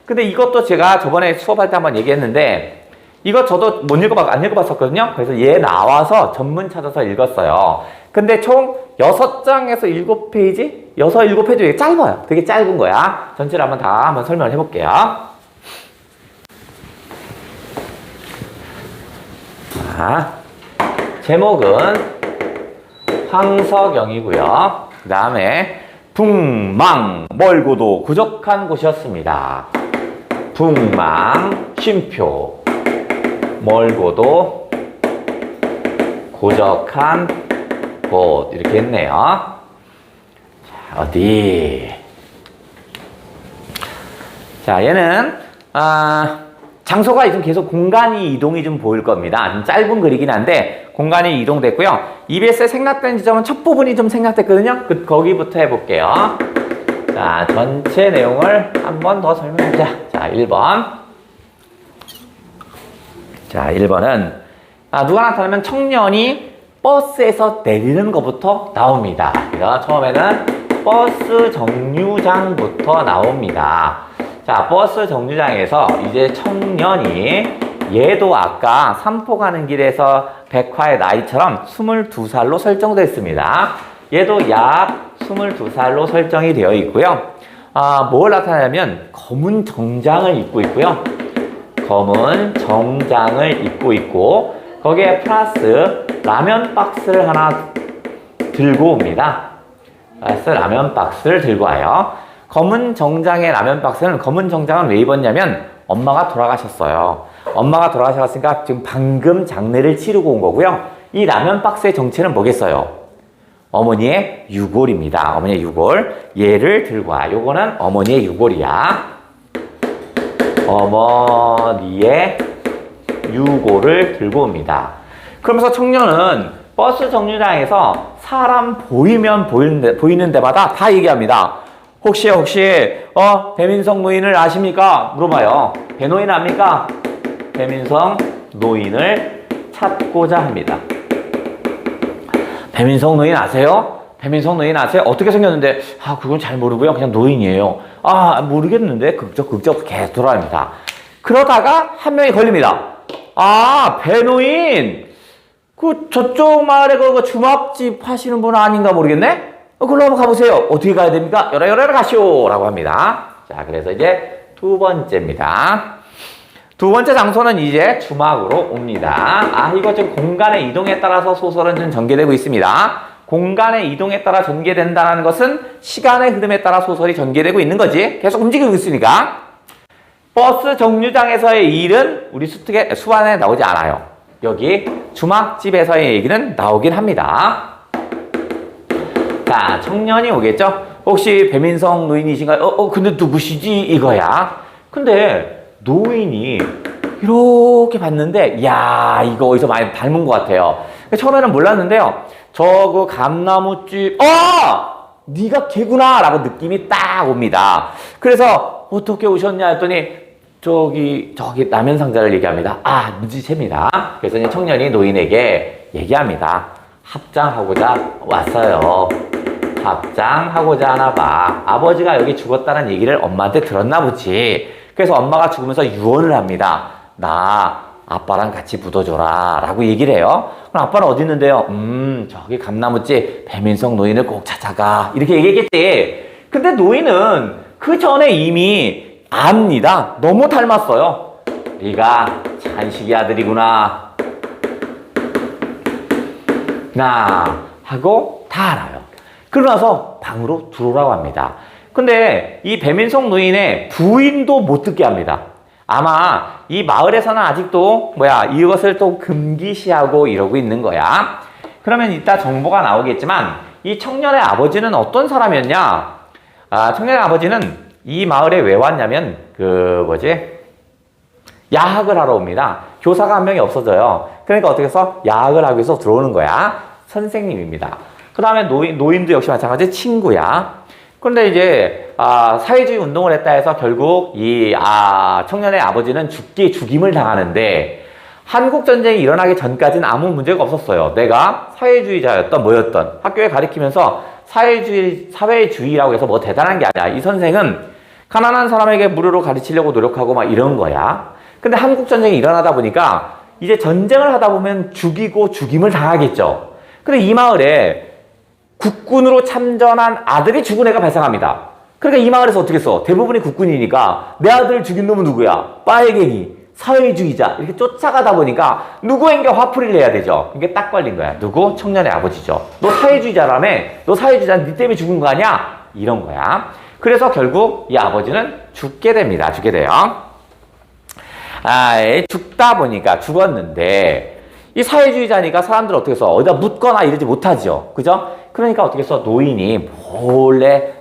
근데 이것도 제가 저번에 수업할 때 한번 얘기했는데 이거 저도 안 읽어봤었거든요. 그래서 얘 나와서 전문 찾아서 읽었어요. 근데 총 6장에서 7페이지? 7페이지 되게 짧아요. 되게 짧은 거야. 전체를 한번 설명을 해볼게요. 자, 제목은 황석영이고요. 그 다음에 북망 멀고도 고적한 곳이었습니다. 북망 쉼표 멀고도 고적한 곳 이렇게 했네요. 자, 어디? 자, 얘는 장소가 지금 계속 공간이 이동이 좀 보일 겁니다. 좀 짧은 글이긴 한데 공간이 이동됐고요. EBS에 생략된 지점은 첫 부분이 좀 생략됐거든요. 거기부터 해볼게요. 자, 전체 내용을 한 번 더 설명해보자. 자, 1번. 자, 1번은 누가 나타나면 청년이 버스에서 내리는 것부터 나옵니다. 그래서 처음에는 버스 정류장부터 나옵니다. 자, 버스 정류장에서 이제 청년이 얘도 아까 삼포 가는 길에서 백화의 나이처럼 22살로 설정됐습니다. 얘도 약 22살로 설정이 되어 있고요. 뭘 나타내냐면 검은 정장을 입고 있고요. 검은 정장을 입고 있고 거기에 플러스 라면 박스를 하나 들고 옵니다. 플러스 라면 박스를 들고 와요. 검은 정장의 라면 박스는 검은 정장은 왜 입었냐면 엄마가 돌아가셨어요. 엄마가 돌아가셨으니까 지금 방금 장례를 치르고 온 거고요. 이 라면 박스의 정체는 뭐겠어요? 어머니의 유골입니다. 어머니의 유골. 얘를 들고 와. 요거는 어머니의 유골이야. 어머니의 유골을 들고 옵니다. 그러면서 청년은 버스 정류장에서 사람 보이는 데마다 다 얘기합니다. 혹시 배민성 노인을 아십니까? 물어봐요. 배노인 압니까? 배민성 노인을 찾고자 합니다. 배민성 노인 아세요? 배민성 노인 아세요? 어떻게 생겼는데? 그건 잘 모르고요. 그냥 노인이에요. 모르겠는데? 극적 계속 돌아갑니다. 그러다가 한 명이 걸립니다. 배노인! 저쪽 마을에 그 주막집 하시는 분 아닌가 모르겠네? 그걸로 한번 가보세요. 어떻게 가야 됩니까? 여러 가시오! 라고 합니다. 자, 그래서 이제 두 번째입니다. 두 번째 장소는 이제 주막으로 옵니다. 이거 지금 공간의 이동에 따라서 소설은 좀 전개되고 있습니다. 공간의 이동에 따라 전개된다는 것은 시간의 흐름에 따라 소설이 전개되고 있는 거지. 계속 움직이고 있으니까. 버스 정류장에서의 일은 우리 수반에 나오지 않아요. 여기 주막집에서의 얘기는 나오긴 합니다. 자, 청년이 오겠죠? 혹시 배민성 노인이신가요? 근데 누구시지? 이거야. 근데 노인이 이렇게 봤는데, 이거 어디서 많이 닮은 것 같아요. 처음에는 몰랐는데요. 그 감나무집, 네가 걔구나! 라고 느낌이 딱 옵니다. 그래서 어떻게 오셨냐 했더니, 저기 라면 상자를 얘기합니다. 눈치챕니다. 그래서 이제 청년이 노인에게 얘기합니다. 합장하고자 왔어요. 합장하고자 하나 봐. 아버지가 여기 죽었다는 얘기를 엄마한테 들었나 보지. 그래서 엄마가 죽으면서 유언을 합니다. 나 아빠랑 같이 묻어줘라 라고 얘기를 해요. 그럼 아빠는 어디 있는데요? 저기 감나무집 배민석 노인을 꼭 찾아가 이렇게 얘기했겠지. 근데 노인은 그 전에 이미 압니다. 너무 닮았어요. 네가 찬식이 아들이구나 나 하고 다 알아요. 그러고 나서 방으로 들어오라고 합니다. 근데 이 배민석 노인의 부인도 못 듣게 합니다. 아마 이 마을에서는 아직도 이것을 또 금기시하고 이러고 있는 거야. 그러면 이따 정보가 나오겠지만 이 청년의 아버지는 어떤 사람이었냐? 청년의 아버지는 이 마을에 왜 왔냐면 야학을 하러 옵니다. 교사가 한 명이 없어져요. 그러니까 어떻게 해서 야학을 하기 위해서 들어오는 거야. 선생님입니다. 그 다음에 노인도 역시 마찬가지 친구야. 그런데 이제 사회주의 운동을 했다 해서 결국 이 청년의 아버지는 죽임을 당하는데 한국전쟁이 일어나기 전까지는 아무 문제가 없었어요. 내가 사회주의자였던 뭐였던 학교에 가르치면서 사회주의라고 해서 뭐 대단한 게 아니야. 이 선생은 가난한 사람에게 무료로 가르치려고 노력하고 막 이런 거야. 근데 한국전쟁이 일어나다 보니까 이제 전쟁을 하다 보면 죽이고 죽임을 당하겠죠. 근데 이 마을에 국군으로 참전한 아들이 죽은 애가 발생합니다. 그러니까 이 마을에서 어떻게 써? 대부분이 국군이니까 내 아들을 죽인 놈은 누구야? 빨갱이, 사회주의자 이렇게 쫓아가다 보니까 누구에게 화풀이를 해야 되죠. 이게 딱 걸린 거야. 누구? 청년의 아버지죠. 너 사회주의자라며? 너 사회주의자 네 때문에 죽은 거 아니야? 이런 거야. 그래서 결국 이 아버지는 죽게 됩니다. 죽게 돼요. 죽다 보니까 죽었는데 이 사회주의자니까 사람들 어떻게 해서 어디다 묻거나 이러지 못하죠. 그죠? 그러니까 어떻게 해서 노인이 몰래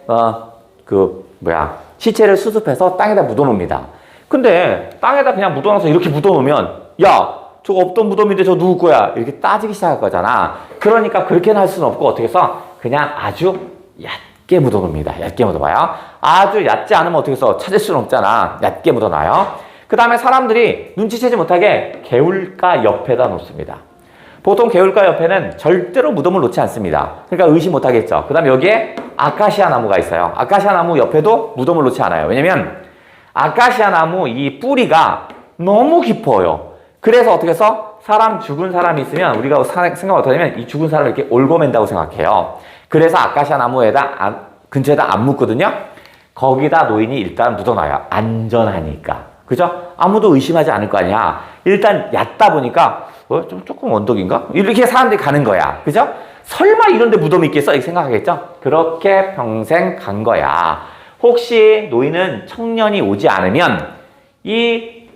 시체를 수습해서 땅에다 묻어놓습니다. 근데 땅에다 그냥 묻어놔서 이렇게 묻어놓으면 야 저거 없던 무덤인데 저 누구 거야? 이렇게 따지기 시작할 거잖아. 그러니까 그렇게는 할 수는 없고 어떻게 해서 그냥 아주 얕게 묻어놓습니다. 얕게 묻어봐요. 아주 얕지 않으면 어떻게 해서 찾을 수는 없잖아. 얕게 묻어놔요. 그 다음에 사람들이 눈치채지 못하게 개울가 옆에다 놓습니다. 보통 개울가 옆에는 절대로 무덤을 놓지 않습니다. 그러니까 의심 못하겠죠. 그 다음에 여기에 아카시아 나무가 있어요. 아카시아 나무 옆에도 무덤을 놓지 않아요. 왜냐면 아카시아 나무 이 뿌리가 너무 깊어요. 그래서 어떻게 해서 죽은 사람이 있으면 우리가 생각 어떻게 하냐면 이 죽은 사람을 이렇게 올고맨다고 생각해요. 그래서 아카시아 나무에다 근처에다 안 묻거든요. 거기다 노인이 일단 묻어놔요. 안전하니까. 그죠? 아무도 의심하지 않을 거 아니야. 일단 얕다 보니까 조금 언덕인가? 이렇게 사람들이 가는 거야. 그죠? 설마 이런 데 무덤이 있겠어? 이렇게 생각하겠죠? 그렇게 평생 간 거야. 혹시 노인은 청년이 오지 않으면 이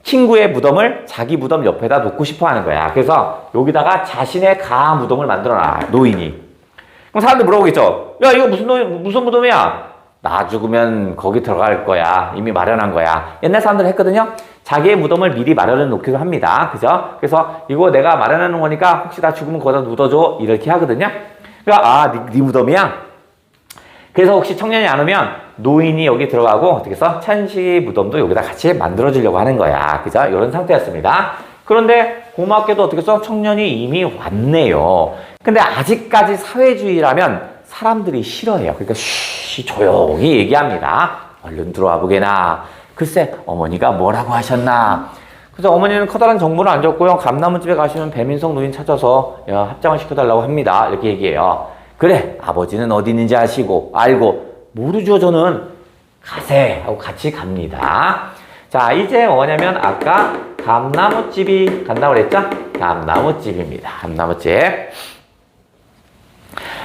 친구의 무덤을 자기 무덤 옆에다 놓고 싶어 하는 거야. 그래서 여기다가 자신의 가아 무덤을 만들어놔, 노인이. 그럼 사람들 물어보겠죠? 야, 이거 무슨 무덤이야? 나 죽으면 거기 들어갈 거야. 이미 마련한 거야. 옛날 사람들 했거든요. 자기의 무덤을 미리 마련해 놓기도 합니다. 그죠? 그래서 이거 내가 마련해 놓은 거니까 혹시 나 죽으면 거기다 묻어줘. 이렇게 하거든요. 그러니까 네 무덤이야? 그래서 혹시 청년이 안 오면 노인이 여기 들어가고 어떻게 해서 천시 무덤도 여기다 같이 만들어주려고 하는 거야. 그죠? 이런 상태였습니다. 그런데 고맙게도 어떻게 해서 청년이 이미 왔네요. 근데 아직까지 사회주의라면 사람들이 싫어해요. 그러니까 조용히 얘기합니다. 얼른 들어와 보게나. 글쎄 어머니가 뭐라고 하셨나. 그래서 어머니는 커다란 정보를 안 줬고요. 감나무집에 가시면 배민석 노인 찾아서 합장을 시켜달라고 합니다. 이렇게 얘기해요. 그래 아버지는 어디 있는지 알고 모르죠 저는. 가세 하고 같이 갑니다. 자 이제 뭐냐면 아까 감나무집이 간다고 그랬죠? 감나무집입니다. 감나무집.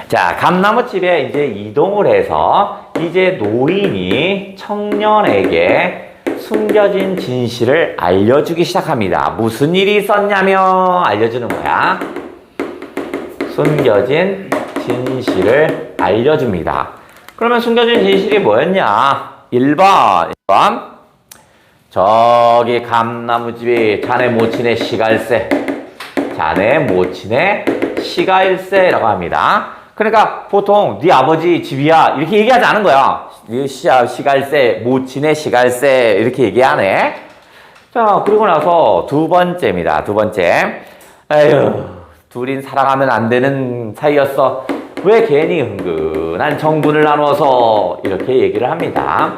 자, 감나무집에 이제 이동을 해서 이제 노인이 청년에게 숨겨진 진실을 알려주기 시작합니다. 무슨 일이 있었냐면 알려주는 거야. 숨겨진 진실을 알려줍니다. 그러면 숨겨진 진실이 뭐였냐? 1번. 저기 감나무집이 자네 모친의 시갈세. 자네 모친의 시가일세라고 합니다. 그러니까 보통 네 아버지 집이야 이렇게 얘기하지 않은 거야. 시갈세, 모친의 시갈세 이렇게 얘기하네. 자 그리고 나서 두 번째입니다. 두 번째. 에휴 둘인 사랑하면 안 되는 사이였어. 왜 괜히 은근한 정분을 나눠서 이렇게 얘기를 합니다.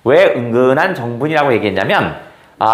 왜 은근한 정분이라고 얘기했냐면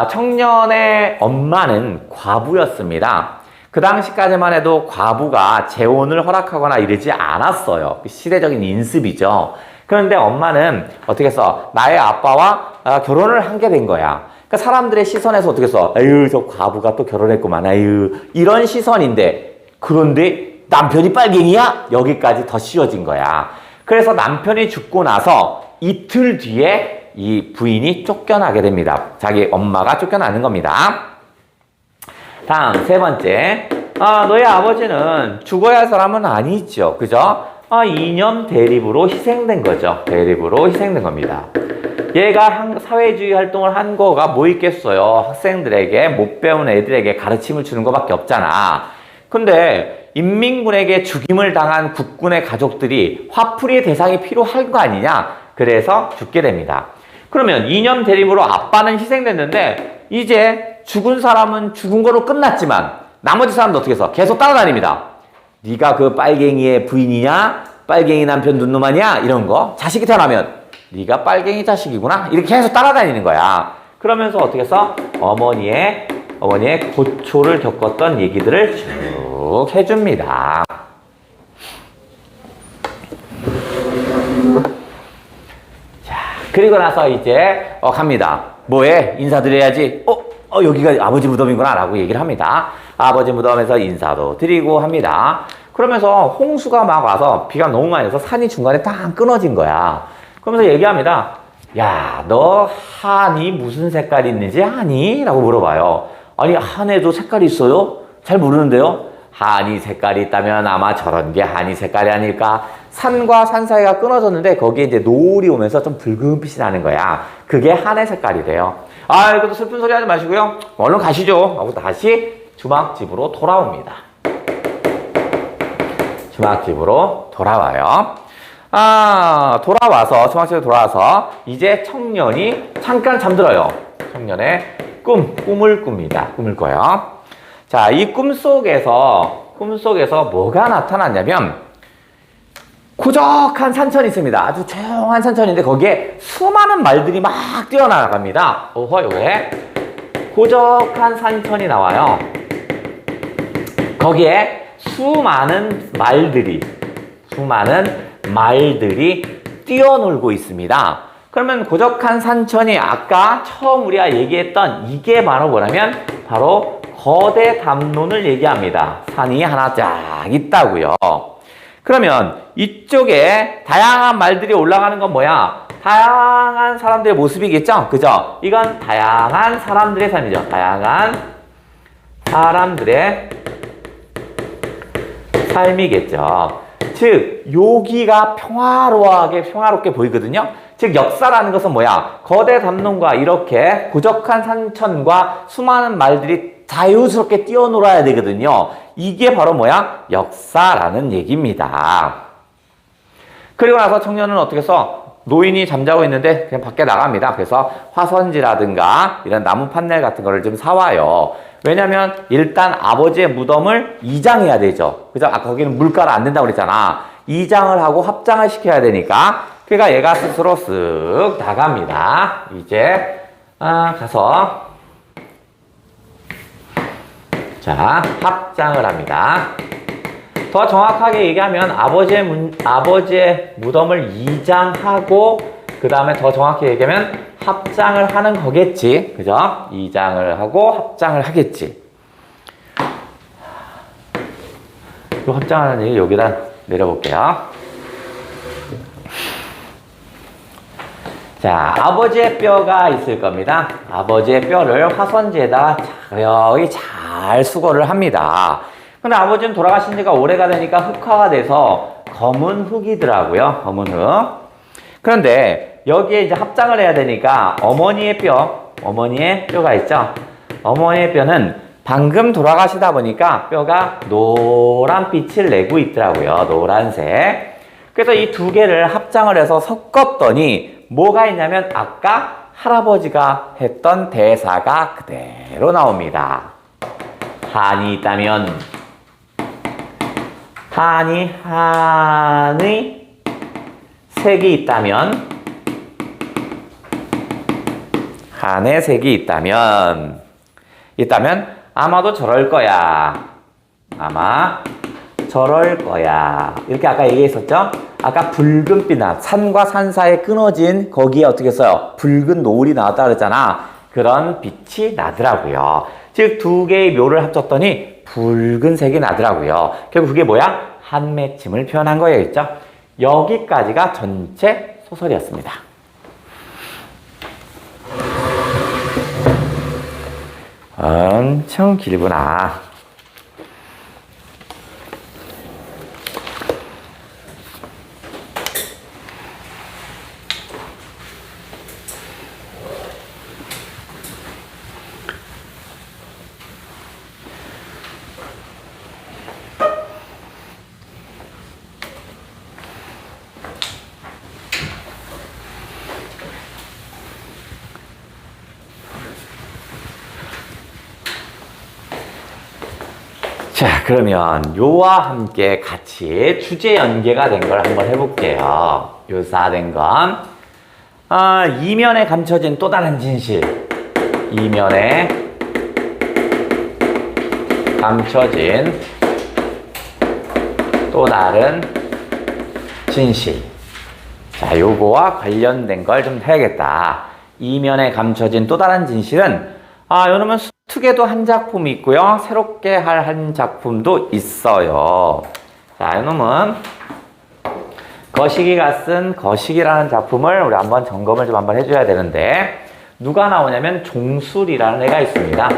청년의 엄마는 과부였습니다. 그 당시까지만 해도 과부가 재혼을 허락하거나 이러지 않았어요. 시대적인 인습이죠. 그런데 엄마는 어떻게 했어? 나의 아빠와 결혼을 하게 된 거야. 그러니까 사람들의 시선에서 어떻게 했어? 아유, 저 과부가 또 결혼했구만. 아유, 이런 시선인데, 그런데 남편이 빨갱이야? 여기까지 더 씌워진 거야. 그래서 남편이 죽고 나서 이틀 뒤에 이 부인이 쫓겨나게 됩니다. 자기 엄마가 쫓겨나는 겁니다. 다음 세 번째. 너의 아버지는 죽어야 할 사람은 아니죠. 그죠? 이념 대립으로 희생된 거죠. 대립으로 희생된 겁니다. 얘가 사회주의 활동을 한 거가 뭐 있겠어요? 학생들에게, 못 배운 애들에게 가르침을 주는 거밖에 없잖아. 근데 인민군에게 죽임을 당한 국군의 가족들이 화풀이의 대상이 필요할 거 아니냐? 그래서 죽게 됩니다. 그러면 이념 대립으로 아빠는 희생됐는데 이제 죽은 사람은 죽은 거로 끝났지만 나머지 사람도 어떻게 해서 계속 따라다닙니다. 네가 그 빨갱이의 부인이냐? 빨갱이 남편 눈놈 아니야? 이런 거. 자식이 태어나면 네가 빨갱이 자식이구나? 이렇게 계속 따라다니는 거야. 그러면서 어떻게 해서 어머니의 고초를 겪었던 얘기들을 쭉 해줍니다. 자, 그리고 나서 이제 갑니다. 뭐해? 인사드려야지. 여기가 아버지 무덤이구나 라고 얘기를 합니다. 아버지 무덤에서 인사도 드리고 합니다. 그러면서 홍수가 막 와서 비가 너무 많이 와서 산이 중간에 딱 끊어진 거야. 그러면서 얘기합니다. 야, 너 한이 무슨 색깔이 있는지 아니? 라고 물어봐요. 아니, 한에도 색깔이 있어요? 잘 모르는데요? 한이 색깔이 있다면 아마 저런 게 한이 색깔이 아닐까? 산과 산 사이가 끊어졌는데 거기에 이제 노을이 오면서 좀 붉은빛이 나는 거야. 그게 한의 색깔이래요. 이것도 슬픈 소리 하지 마시고요. 얼른 가시죠. 하고 다시 주막집으로 돌아옵니다. 주막집으로 돌아와요. 주막집으로 돌아와서 이제 청년이 잠깐 잠들어요. 청년의 꿈을 꿉니다. 꿈을 꿔요. 자, 이 꿈속에서 뭐가 나타났냐면 고적한 산천이 있습니다. 아주 조용한 산천인데 거기에 수많은 말들이 막 뛰어나갑니다. 요게 고적한 산천이 나와요. 거기에 수많은 말들이 뛰어놀고 있습니다. 그러면 고적한 산천이 아까 처음 우리가 얘기했던 이게 바로 뭐냐면 바로 거대 담론을 얘기합니다. 산이 하나 쫙 있다고요. 그러면 이쪽에 다양한 말들이 올라가는 건 뭐야? 다양한 사람들의 모습이겠죠? 그죠? 이건 다양한 사람들의 삶이죠. 다양한 사람들의 삶이겠죠. 즉, 여기가 평화롭게 보이거든요. 즉, 역사라는 것은 뭐야? 거대 담론과 이렇게 고적한 산천과 수많은 말들이 자유스럽게 뛰어놀아야 되거든요. 이게 바로 뭐야? 역사라는 얘기입니다. 그리고 나서 청년은 어떻게 해서 노인이 잠자고 있는데 그냥 밖에 나갑니다. 그래서 화선지라든가 이런 나무 판넬 같은 거를 좀 사와요. 왜냐면 일단 아버지의 무덤을 이장해야 되죠. 그죠? 거기는 물가를 안 된다고 그랬잖아. 이장을 하고 합장을 시켜야 되니까 그러니까 얘가 스스로 쓱 나갑니다. 이제 가서 자, 합장을 합니다. 더 정확하게 얘기하면 아버지의 무덤을 이장하고 그 다음에 더 정확히 얘기하면 합장을 하는 거겠지. 그죠? 이장을 하고 합장을 하겠지. 이 합장하는 얘기 여기다 내려볼게요. 자, 아버지의 뼈가 있을 겁니다. 아버지의 뼈를 화선지에다가 여기 잘 수거를 합니다. 근데 아버지는 돌아가신 지가 오래가 되니까 흑화가 돼서 검은 흙이더라고요. 검은 흙. 그런데 여기에 이제 합장을 해야 되니까 어머니의 뼈가 있죠. 어머니의 뼈는 방금 돌아가시다 보니까 뼈가 노란 빛을 내고 있더라고요. 노란색. 그래서 이 두 개를 합장을 해서 섞었더니 뭐가 있냐면 아까 할아버지가 했던 대사가 그대로 나옵니다. 한이 있다면 한의 색이 있다면 안에 색이 있다면 아마도 저럴 거야. 아마 저럴 거야. 이렇게 아까 얘기했었죠? 아까 붉은 빛나 산과 산 사이에 끊어진 거기에 어떻게 써요? 붉은 노을이 나왔다 그랬잖아. 그런 빛이 나더라고요. 즉 두 개의 묘를 합쳤더니 붉은색이 나더라고요. 결국 그게 뭐야? 한맺힘을 표현한 거였죠. 여기까지가 전체 소설이었습니다. 엄청 길구나. 자, 그러면 요와 함께 같이 주제 연계가 된 걸 한번 해볼게요. 묘사된 건 이면에 감춰진 또 다른 진실. 이면에 감춰진 또 다른 진실. 자, 요거와 관련된 걸 좀 해야겠다. 이면에 감춰진 또 다른 진실은 요놈은 특에도 한 작품이 있고요. 새롭게 할 한 작품도 있어요. 자, 이놈은 거시기가 쓴 거시기라는 작품을 우리 한번 점검을 좀 한번 해줘야 되는데 누가 나오냐면 종술이라는 애가 있습니다.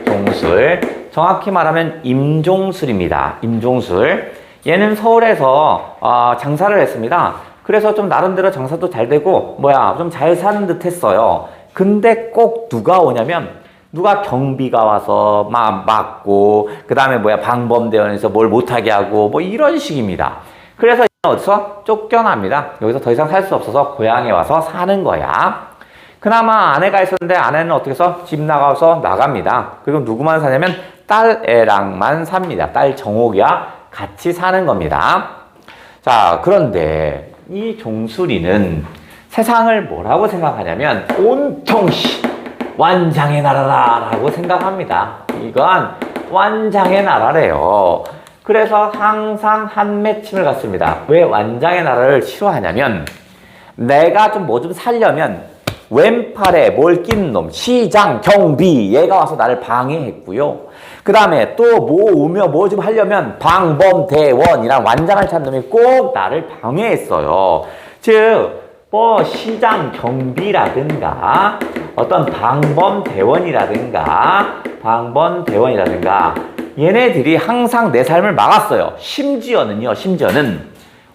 종술. 정확히 말하면 임종술입니다. 임종술. 얘는 서울에서 장사를 했습니다. 그래서 좀 나름대로 장사도 잘 되고 좀 잘 사는 듯 했어요. 근데 꼭 누가 오냐면 누가 경비가 와서 막고 그 다음에 방범대원에서 뭘 못하게 하고 이런 식입니다. 그래서 어디서 쫓겨납니다. 여기서 더 이상 살 수 없어서 고향에 와서 사는 거야. 그나마 아내가 있었는데 아내는 어떻게 해서 집 나가서 나갑니다. 그리고 누구만 사냐면 딸애랑만 삽니다. 딸 정옥이와 같이 사는 겁니다. 자, 그런데 이 종술이는 세상을 뭐라고 생각하냐면 온통 완장의 나라라 라고 생각합니다. 이건 완장의 나라래요. 그래서 항상 한맺힘을 갖습니다. 왜 완장의 나라를 싫어하냐면 내가 좀 뭐 좀 살려면 왼팔에 뭘 끼는 놈 시장 경비 얘가 와서 나를 방해했고요. 그 다음에 또 뭐 오며 뭐 좀 하려면 방범대원이란 완장을 찬 놈이 꼭 나를 방해했어요. 즉 시장 경비라든가 어떤 방범대원이라든가 얘네들이 항상 내 삶을 막았어요. 심지어는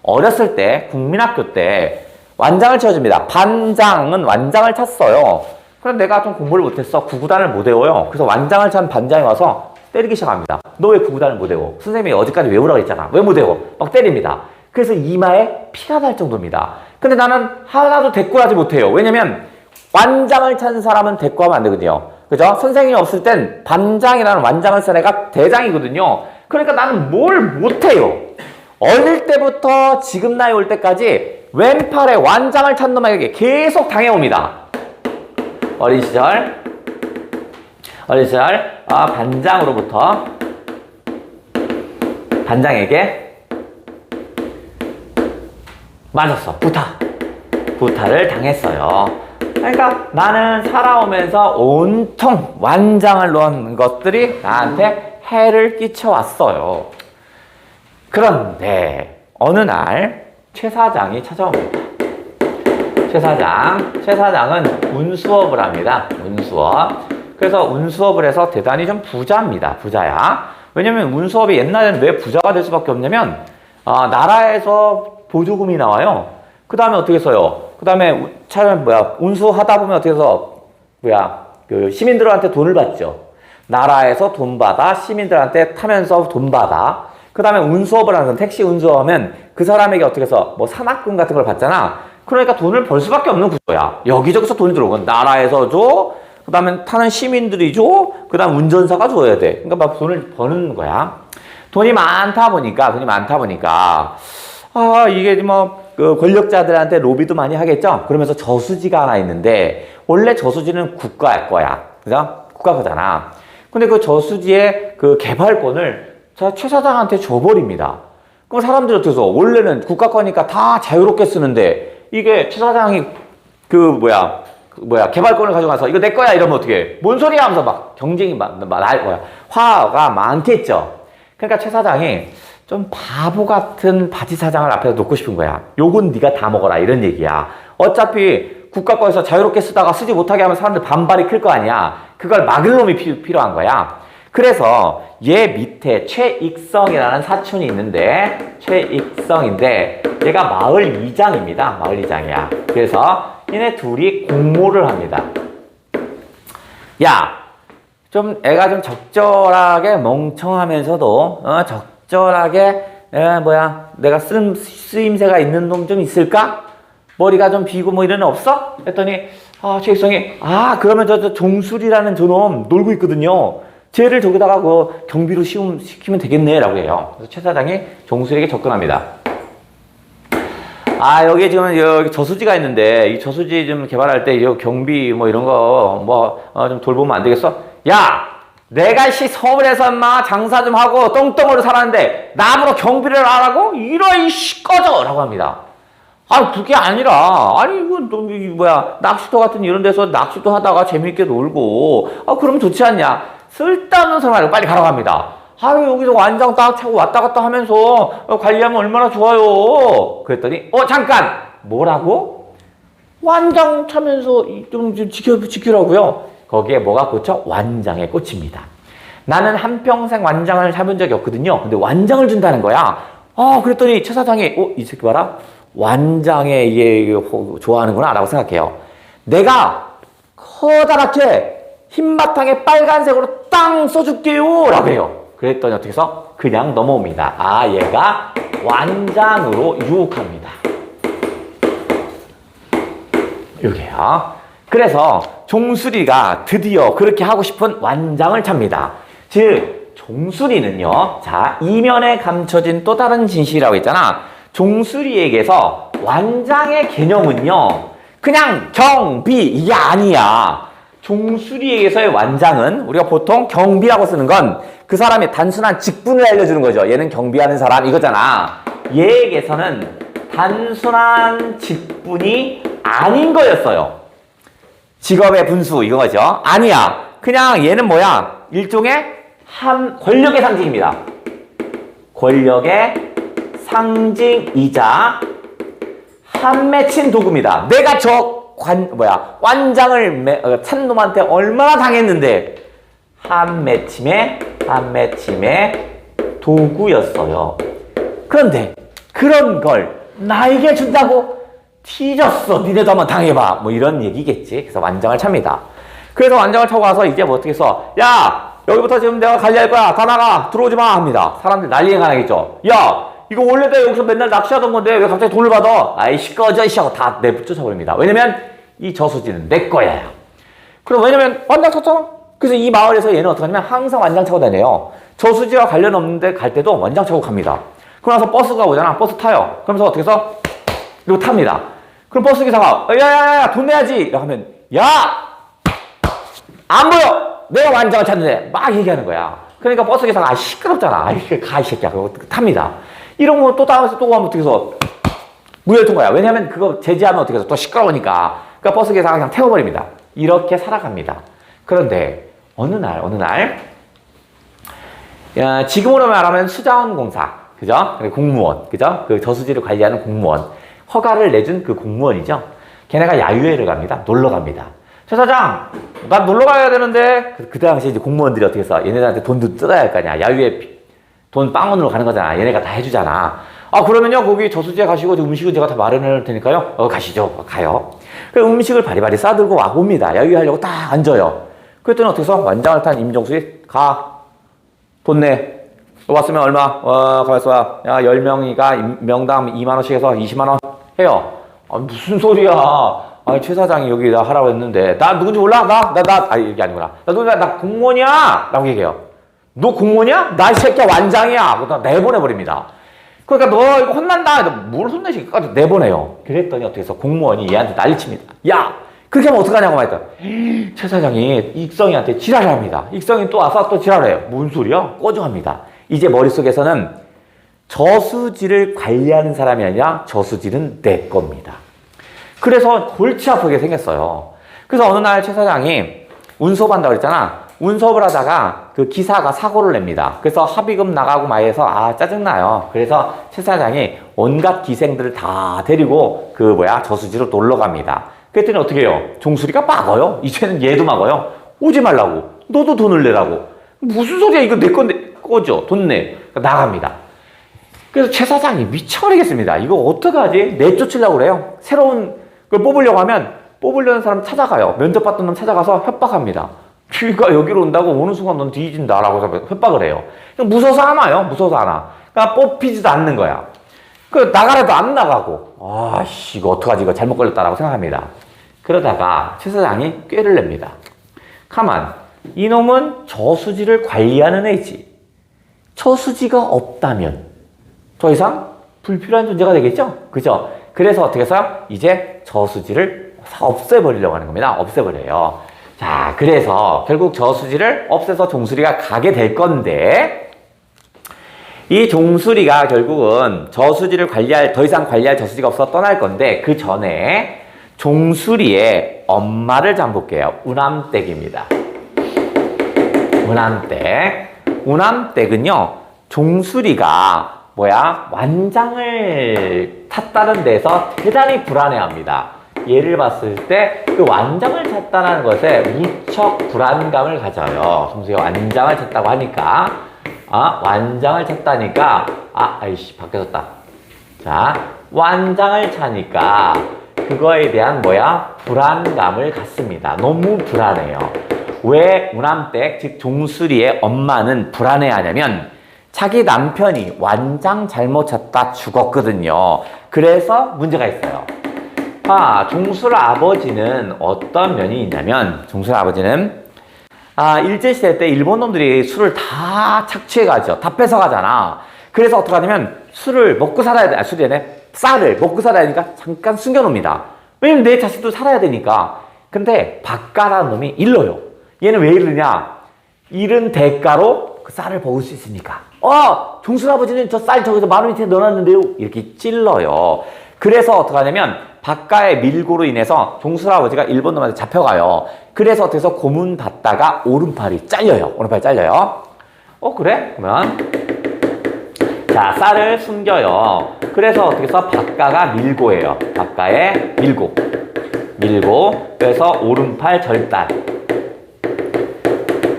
어렸을 때 국민학교 때 완장을 쳐줍니다. 반장은 완장을 찼어요. 그럼 내가 좀 공부를 못했어. 구구단을 못 외워요. 그래서 완장을 찬 반장이 와서 때리기 시작합니다. 너 왜 구구단을 못 외워? 선생님이 어제까지 외우라고 했잖아. 왜 못 외워? 막 때립니다. 그래서 이마에 피가 날 정도입니다. 근데 나는 하나도 대꾸하지 못해요. 왜냐면 완장을 찬 사람은 대꾸하면 안 되거든요. 그죠? 선생님이 없을 땐 반장이라는 완장을 쓴 애가 대장이거든요. 그러니까 나는 뭘 못해요. 어릴 때부터 지금 나이 올 때까지 왼팔에 완장을 찬 놈에게 계속 당해옵니다. 어린 시절 반장으로부터 반장에게 맞았어. 구타를 당했어요. 그러니까 나는 살아오면서 온통 완장을 놓은 것들이 나한테 해를 끼쳐왔어요. 그런데 어느 날 최 사장이 찾아옵니다. 최 사장은 운수업을 합니다. 운수업. 그래서 운수업을 해서 대단히 좀 부자입니다. 부자야. 왜냐면 운수업이 옛날에는 왜 부자가 될 수밖에 없냐면 나라에서 보조금이 나와요. 그 다음에 어떻게 써요? 그 다음에 운수하다 보면 어떻게 해서 시민들한테 돈을 받죠. 나라에서 돈 받아 시민들한테 타면서 돈 받아. 그 다음에 운수업을 하는 택시 운수하면 그 사람에게 어떻게 해서 산악금 같은 걸 받잖아. 그러니까 돈을 벌 수밖에 없는 구조야. 여기저기서 돈이 들어오고 나라에서 줘. 그 다음에 타는 시민들이 줘. 그 다음 운전사가 줘야 돼. 그러니까 막 돈을 버는 거야. 돈이 많다 보니까 이게 그 권력자들한테 로비도 많이 하겠죠? 그러면서 저수지가 하나 있는데, 원래 저수지는 국가 거야. 그죠? 국가 거잖아. 근데 그 저수지의 그 개발권을 최 사장한테 줘버립니다. 그럼 사람들이 어때서? 원래는 국가 거니까 다 자유롭게 쓰는데, 이게 최 사장이 개발권을 가져가서 이거 내 거야 이러면 어떻게 해? 뭔 소리야 하면서 막 경쟁이 화가 많겠죠. 그러니까 최 사장이 좀 바보 같은 바지 사장을 앞에서 놓고 싶은 거야. 요건 네가 다 먹어라 이런 얘기야. 어차피 국가 거에서 자유롭게 쓰다가 쓰지 못하게 하면 사람들 반발이 클 거 아니야. 그걸 막을 놈이 필요한 거야. 그래서 얘 밑에 최익성이라는 사촌이 있는데, 최익성인데 얘가 마을 이장입니다. 마을 이장이야. 그래서 얘네 둘이 공모를 합니다. 야, 좀 애가 좀 적절하게 멍청하면서도 적절하게 내가 쓰임새가 있는 놈 좀 있을까? 머리가 좀 비고 뭐 이런 애 없어? 했더니 최익성이 그러면 저 종술이라는 저놈 놀고 있거든요. 쟤를 저기다가 그 경비로 시키면 되겠네 라고 해요. 그래서 최 사장이 종술에게 접근합니다. 여기 지금 여기 저수지가 있는데 이 저수지 좀 개발할 때 이 경비 뭐 이런 거 좀 돌보면 안 되겠어? 야, 내가 서울에서 인마 장사 좀 하고 똥똥으로 살았는데 나보고 경비를 하라고? 이런 꺼져! 라고 합니다. 그게 아니라, 이거 낚시터 같은 이런 데서 낚시도 하다가 재밌게 놀고, 그러면 좋지 않냐? 쓸데없는 소리 말고 빨리 가라고 합니다. 여기서 완장 딱 차고 왔다 갔다 하면서 관리하면 얼마나 좋아요. 그랬더니, 잠깐! 뭐라고? 완장 차면서 좀 지키라고요. 거기에 뭐가 꽂혀? 완장에 꽂힙니다. 나는 한평생 완장을 해본 적이 없거든요. 근데 완장을 준다는 거야. 그랬더니 최 사장이, 이 새끼 봐라. 완장에 이게 좋아하는구나 라고 생각해요. 내가 커다랗게 흰바탕에 빨간색으로 땅 써줄게요 라고 해요. 그랬더니 어떻게 해서 그냥 넘어옵니다. 얘가 완장으로 유혹합니다. 여기요. 그래서 종수리가 드디어 그렇게 하고 싶은 완장을 찹니다. 즉 종수리는요, 이면에 감춰진 또 다른 진실이라고 했잖아. 종수리에게서 완장의 개념은요, 그냥 경비 이게 아니야. 종수리에게서의 완장은 우리가 보통 경비라고 쓰는 건 그 사람의 단순한 직분을 알려주는 거죠. 얘는 경비하는 사람 이거잖아. 얘에게서는 단순한 직분이 아닌 거였어요. 직업의 분수 이거죠. 아니야. 그냥 얘는 뭐야? 일종의 권력의 상징입니다. 권력의 상징이자 한 맺힌 도구입니다. 내가 완장을 찬 놈한테 얼마나 당했는데 한 맺힘의 도구였어요. 그런데 그런 걸 나에게 준다고? 뒤졌어. 니네도 한번 당해봐. 뭐 이런 얘기겠지. 그래서 완장을 찹니다. 그래서 완장을 차고 와서 이제 어떻게 해서 여기부터 지금 내가 관리할 거야. 다 나가. 들어오지 마. 합니다. 사람들이 난리가 나겠죠. 이거 원래 내가 여기서 맨날 낚시하던 건데 왜 갑자기 돈을 받아? 꺼져 하고 다 내쫓아버립니다. 왜냐면 이 저수지는 내 거야. 그럼 왜냐면 완장 쳤잖아. 그래서 이 마을에서 얘는 어떻게 하냐면 항상 완장 차고 다녀요. 저수지와 관련 없는데 갈 때도 완장 차고 갑니다. 그러고 나서 버스가 오잖아. 버스 타요. 그러면서 어떻게 해서 이거 탑니다. 그럼 버스 기사가 야야야 돈 내야지. 이러고 하면 안 보여. 내가 완장을 찾는데 막 얘기하는 거야. 그러니까 버스 기사가 시끄럽잖아. 가 이 새끼야. 그거 탑니다. 이런 거 또 다음에서 또 가면 어떻게 해서 무혈통 거야. 왜냐면 그거 제지하면 어떻게 해서 또 시끄러우니까. 그러니까 버스 기사가 그냥 태워버립니다. 이렇게 살아갑니다. 그런데 어느 날 지금으로 말하면 수자원공사, 그죠? 공무원, 그죠? 그 저수지를 관리하는 공무원, 허가를 내준 그 공무원이죠. 걔네가 야유회를 갑니다. 놀러 갑니다. 최 사장, 나 놀러 가야 되는데 그 당시에 이제 공무원들이 어떻게 해서 얘네들한테 돈도 뜯어야 할 거 아니야. 야유회 돈 빵원으로 가는 거잖아. 얘네가 다 해주잖아. 그러면요 거기 저수지에 가시고 음식은 제가 다 마련해 놓을 테니까요. 가시죠. 가요. 그 음식을 바리바리 싸들고 옵니다. 야유회하려고 딱 앉아요. 그랬더니 어떻게 해서 완장을 탄 임종수이 돈 내. 왔으면 얼마? 가만있어. 10명이가 명당 2만원씩 해서 20만원 해요. 무슨 소리야. 최 사장이 여기 나 하라고 했는데. 나 누군지 몰라? 이게 아니구나. 나 공무원이야! 라고 얘기해요. 너 공무원이야? 나 이 새끼야 완장이야! 그러다 내보내버립니다. 그러니까 너 이거 혼난다. 뭘 혼내시까지 내보내요. 그랬더니 어떻게 해서 공무원이 얘한테 난리칩니다. 야! 그렇게 하면 어떡하냐고 말했더니 최 사장이 익성이한테 지랄을 합니다. 익성이 또 와서 또 지랄해요. 뭔 소리야? 꺼져합니다. 이제 머릿속에서는 저수지를 관리하는 사람이 아니라 저수지는 내 겁니다. 그래서 골치 아프게 생겼어요. 그래서 어느 날 최 사장이 운수업 한다고 그랬잖아. 운수업을 하다가 그 기사가 사고를 냅니다. 그래서 합의금 나가고 막 해서 짜증나요. 그래서 최 사장이 온갖 기생들을 다 데리고 저수지로 놀러 갑니다. 그랬더니 어떻게 해요? 종수리가 막어요. 이제는 얘도 막어요. 오지 말라고. 너도 돈을 내라고. 무슨 소리야? 이거 내 건데. 꺼져. 돈 내. 나갑니다. 그래서 최 사장이 미쳐버리겠습니다. 이거 어떡하지? 내쫓으려고 그래요. 새로운 걸 뽑으려고 하면 뽑으려는 사람 찾아가요. 면접 봤던 놈 찾아가서 협박합니다. 그러니까 여기로 온다고 오는 순간 넌 뒤진다라고 해서 협박을 해요. 무서워서 안 와요. 무서워서 안 와. 그러니까 뽑히지도 않는 거야. 나가래도 안 나가고. 이거 어떡하지? 이거 잘못 걸렸다라고 생각합니다. 그러다가 최 사장이 꾀를 냅니다. 가만. 이놈은 저수지를 관리하는 애지. 저수지가 없다면 더 이상 불필요한 존재가 되겠죠? 그죠? 그래서 어떻게 해서 이제 저수지를 없애버리려고 하는 겁니다. 없애버려요. 자, 그래서 결국 저수지를 없애서 종수리가 가게 될 건데, 이 종수리가 결국은 저수지를 더 이상 관리할 저수지가 없어 떠날 건데, 그 전에 종수리의 엄마를 좀 볼게요. 우남댁입니다. 우남댁은요, 종수리가 완장을 탔다는 데서 대단히 불안해합니다. 예를 봤을 때 그 완장을 탔다는 것에 무척 불안감을 가져요. 종수리가 완장을 탔다고 하니까 완장을 찼다니까 아이씨 바뀌어졌다. 자, 완장을 차니까 그거에 대한 불안감을 갖습니다. 너무 불안해요. 왜 우남댁 즉 종수리의 엄마는 불안해하냐면 자기 남편이 완장 잘못 찼다 죽었거든요. 그래서 문제가 있어요. 종수리 아버지는 어떤 면이 있냐면, 종수리 아버지는 일제시대 때 일본 놈들이 술을 다 착취해가죠. 다 뺏어가잖아. 그래서 어떻게 하냐면 술을 먹고 살아야 돼. 쌀을 먹고 살아야 되니까 잠깐 숨겨놓습니다. 왜냐면 내 자식도 살아야 되니까. 근데 박가라는 놈이 일러요. 얘는 왜 이러냐? 잃은 대가로 그 쌀을 먹을 수 있으니까. 종수리 아버지는 저 쌀 저기서 마루 밑에 넣어놨는데요. 이렇게 찔러요. 그래서 어떻게 하냐면 박가의 밀고로 인해서 종수리 아버지가 일본 놈한테 잡혀가요. 그래서 어떻게 해서 고문 받다가 오른팔이 잘려요. 오른팔이 잘려요. 그래? 그러면 자, 쌀을 숨겨요. 그래서 어떻게 해서 박가가 밀고예요. 박가의 밀고. 그래서 오른팔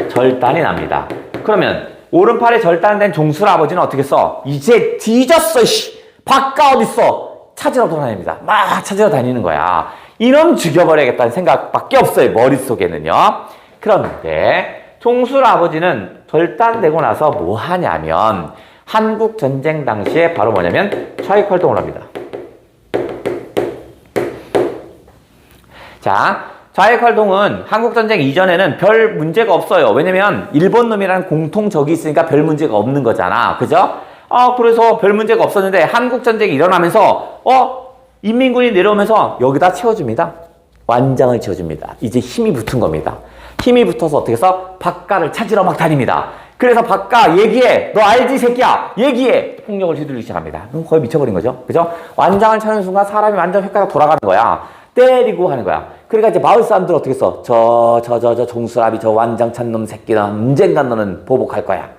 절단이 납니다. 그러면 오른팔에 절단된 종수리 아버지는 어떻게 써? 이제 뒤졌어. 박가 어딨어? 찾으러 돌아다닙니다. 막 찾으러 다니는 거야. 이놈 죽여버려야겠다는 생각밖에 없어요. 머릿속에는요. 그런데 종수리 아버지는 절단되고 나서 뭐 하냐면 한국 전쟁 당시에 바로 좌익 활동을 합니다. 자, 좌익 활동은 한국 전쟁 이전에는 별 문제가 없어요. 왜냐면 일본 놈이라는 공통 적이 있으니까 별 문제가 없는 거잖아. 그죠? 그래서 별 문제가 없었는데 한국 전쟁이 일어나면서 인민군이 내려오면서 여기다 채워줍니다. 완장을 채워줍니다. 이제 힘이 붙은 겁니다. 힘이 붙어서 어떻게 해서 박가를 찾으러 막 다닙니다. 그래서 박가 얘기해. 너 알지 새끼야. 얘기해. 폭력을 휘둘리기 시작합니다. 거의 미쳐버린 거죠. 그죠? 완장을 찾는 순간 사람이 완전 획가가 돌아가는 거야. 때리고 하는 거야. 그러니까 이제 마을 사람들 어떻게 써? 저 종수라비 저 완장 찾는 놈 새끼는 언젠간 너는 보복할 거야.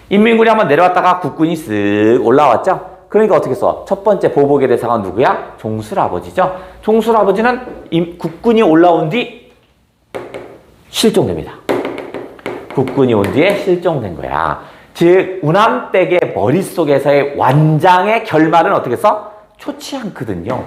인민군이 한번 내려왔다가 국군이 쓱 올라왔죠? 그러니까 어떻게 써? 첫 번째 보복의 대상은 누구야? 종수리 아버지죠? 종수리 아버지는 국군이 올라온 뒤 실종됩니다. 국군이 온 뒤에 실종된 거야. 즉 우남댁의 머릿속에서의 완장의 결말은 어떻게 써? 좋지 않거든요.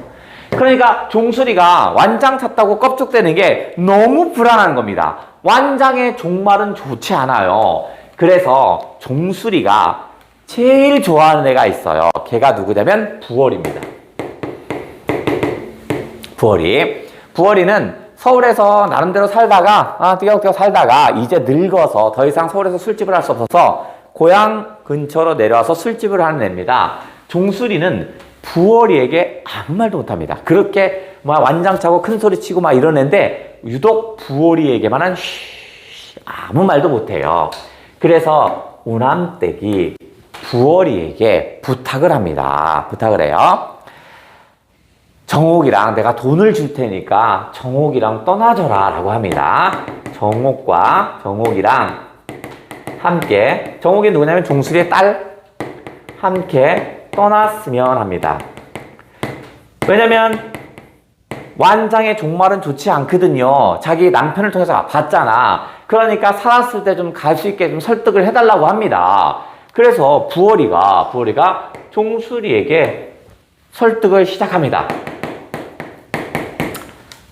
그러니까 종수리가 완장 찼다고 껍죽대는 게 너무 불안한 겁니다. 완장의 종말은 좋지 않아요. 그래서 종수리가 제일 좋아하는 애가 있어요. 걔가 누구냐면 부월입니다. 부월이는 서울에서 나름대로 살다가 띄엄띄엄 살다가 이제 늙어서 더 이상 서울에서 술집을 할 수 없어서 고향 근처로 내려와서 술집을 하는 애입니다. 종수리는 부월이에게 아무 말도 못합니다. 그렇게 막 완장차고 큰 소리 치고 막 이런 애인데 유독 부월이에게만은 아무 말도 못해요. 그래서 오남댁이 부월이에게 부탁을 합니다. 부탁을 해요. 정옥이랑 내가 돈을 줄 테니까 정옥이랑 떠나줘라 라고 합니다. 정옥이랑 함께, 정옥이 누구냐면 종수리의 딸, 함께 떠났으면 합니다. 왜냐면 완장의 종말은 좋지 않거든요. 자기 남편을 통해서 봤잖아. 그러니까 살았을 때 좀 갈 수 있게 좀 설득을 해달라고 합니다. 그래서 부월이가 종수리에게 설득을 시작합니다.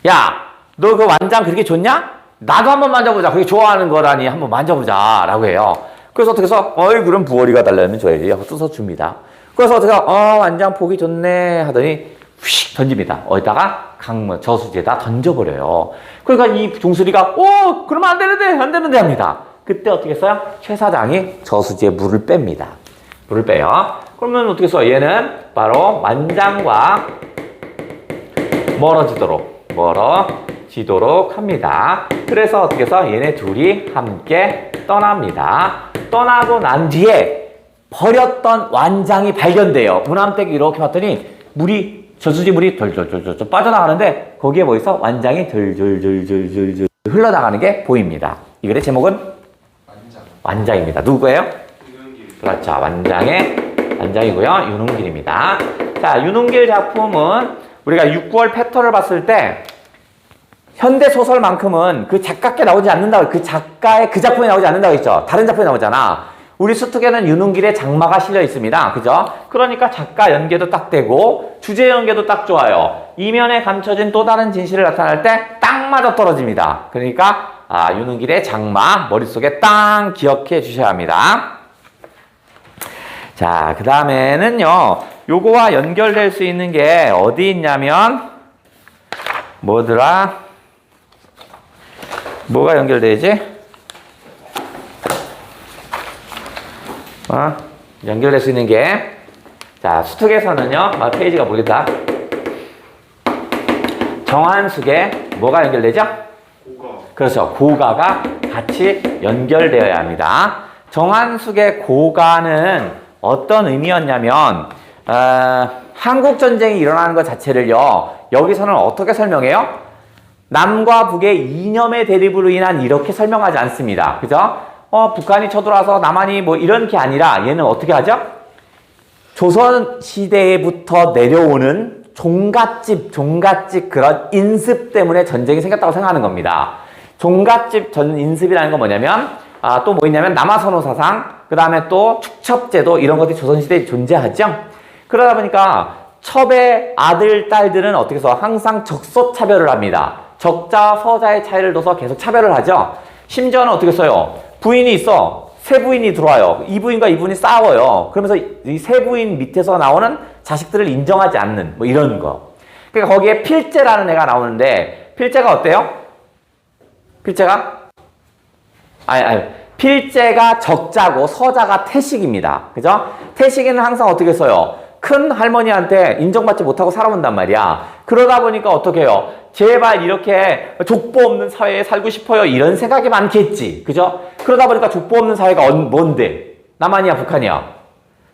야, 너 그 완장 그렇게 좋냐? 나도 한번 만져보자. 그게 좋아하는 거라니 한번 만져보자 라고 해요. 그래서 어떻게 해서 그럼 부월이가 달라면 줘야지 하고 뜯어 줍니다. 그래서 어떻게 완장 보기 좋네 하더니 휙 던집니다. 어디다가 강문 저수지에다 던져버려요. 그러니까 이 종수리가 그러면 안 되는데 합니다. 그때 어떻게 했어요? 최 사장이 저수지에 물을 뺍니다. 물을 빼요. 그러면 어떻게 해서 얘는 바로 완장과 멀어지도록 합니다. 그래서 어떻게 해서 얘네 둘이 함께 떠납니다. 떠나고 난 뒤에 버렸던 완장이 발견돼요. 문암댁이 이렇게 봤더니 저수지 물이 덜덜덜 빠져나가는데 거기에 뭐 있어? 완장이 덜덜덜 흘러나가는 게 보입니다. 이 글의 제목은 완장입니다. 누구예요? 유능길. 그렇죠. 완장이고요. 윤흥길입니다. 자, 윤흥길 작품은 우리가 6개월 패턴을 봤을 때 현대 소설만큼은 그 작가께 나오지 않는다고, 그 작가의 그 작품이 나오지 않는다고 했죠. 다른 작품이 나오잖아. 우리 수특에는 윤흥길의 장마가 실려 있습니다. 그죠? 그러니까 작가 연계도 딱 되고 주제 연계도 딱 좋아요. 이면에 감춰진 또 다른 진실을 나타낼 때 딱 맞아 떨어집니다. 그러니까 윤흥길의 장마 머릿속에 딱 기억해 주셔야 합니다. 자, 그 다음에는요, 요거와 연결될 수 있는 게 어디 있냐면 뭐가 연결되지? 연결될 수 있는 게, 자, 수특에서는요, 페이지가 모르겠다. 정한숙에 뭐가 연결되죠? 고가. 그렇죠. 고가가 같이 연결되어야 합니다. 정한숙의 고가는 어떤 의미였냐면, 한국전쟁이 일어나는 것 자체를요, 여기서는 어떻게 설명해요? 남과 북의 이념의 대립으로 인한 이렇게 설명하지 않습니다. 그죠? 북한이 쳐들어와서 남한이 뭐 이런 게 아니라 얘는 어떻게 하죠? 조선시대부터 내려오는 종갓집 그런 인습 때문에 전쟁이 생겼다고 생각하는 겁니다. 종갓집 인습이라는 건 뭐냐면, 또 뭐 있냐면 남아선호 사상, 그 다음에 또 축첩제도 이런 것들이 조선시대에 존재하죠? 그러다 보니까 첩의 아들, 딸들은 어떻게 해서 항상 적소차별을 합니다. 적자와 서자의 차이를 둬서 계속 차별을 하죠? 심지어는 어떻게 써요? 부인이 있어. 세 부인이 들어와요. 이 부인과 이 부인이 싸워요. 그러면서 이 세 부인 밑에서 나오는 자식들을 인정하지 않는 뭐 이런 거. 그러니까 거기에 필제라는 애가 나오는데 필제가 어때요? 필제가? 필제가 적자고 서자가 태식입니다. 그죠? 태식이는 항상 어떻게 써요? 큰 할머니한테 인정받지 못하고 살아온단 말이야. 그러다 보니까 어떻게 해요? 제발 이렇게 족보 없는 사회에 살고 싶어요. 이런 생각이 많겠지. 그죠? 그러다 보니까 족보 없는 사회가 뭔데? 남한이야, 북한이야?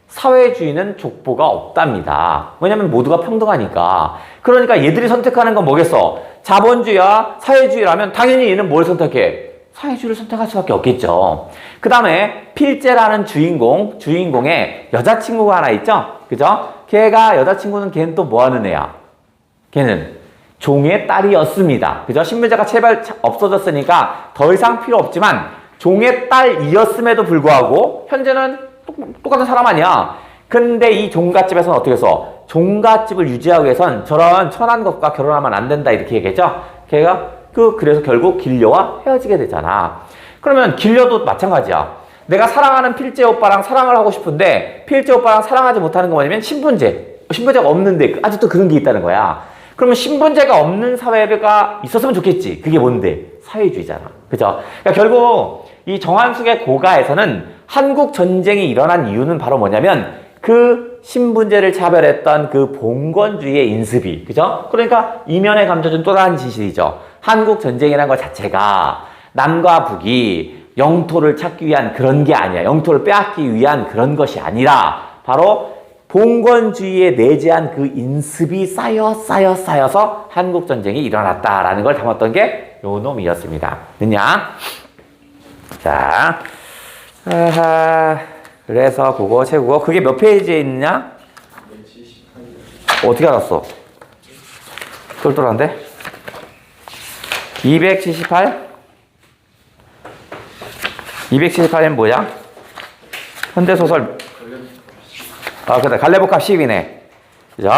사회주의는 족보가 없답니다. 왜냐면 모두가 평등하니까. 그러니까 얘들이 선택하는 건 뭐겠어? 자본주의야, 사회주의라면 당연히 얘는 뭘 선택해? 사회주의를 선택할 수밖에 없겠죠. 그 다음에 필제라는 주인공의 여자친구가 하나 있죠? 그죠? 걔는 또 뭐 하는 애야? 걔는 종의 딸이었습니다. 그죠? 신분제가 제발 없어졌으니까 더 이상 필요 없지만 종의 딸이었음에도 불구하고 현재는 똑같은 사람 아니야. 근데 이 종갓집에서는 어떻게 해서 종갓집을 유지하기 위해선 저런 천한 것과 결혼하면 안 된다 이렇게 얘기했죠? 그래서 결국 길려와 헤어지게 되잖아. 그러면 길려도 마찬가지야. 내가 사랑하는 필재 오빠랑 사랑을 하고 싶은데 필재 오빠랑 사랑하지 못하는 거 뭐냐면 신분제가 없는데 아직도 그런 게 있다는 거야. 그러면 신분제가 없는 사회가 있었으면 좋겠지. 그게 뭔데? 사회주의잖아. 그죠? 그러니까 결국 이 정한숙의 고가에서는 한국 전쟁이 일어난 이유는 바로 뭐냐면 그 신분제를 차별했던 그 봉건주의의 인습이, 그죠? 그러니까 이면에 감춰진 또 다른 진실이죠. 한국 전쟁이라는 것 자체가 남과 북이 영토를 찾기 위한 그런 게 아니야. 영토를 빼앗기 위한 그런 것이 아니라 바로 봉건주의에 내재한 그 인습이 쌓여서 한국 전쟁이 일어났다라는 걸 담았던 게 요 놈이었습니다. 됐냐? 자, 그래서 그거 채우고 그게 몇 페이지에 있느냐? 어떻게 알았어? 똘똘한데? 278? 278은 뭐야? 현대소설. 아, 그래. 갈래복합 10이네. 그죠?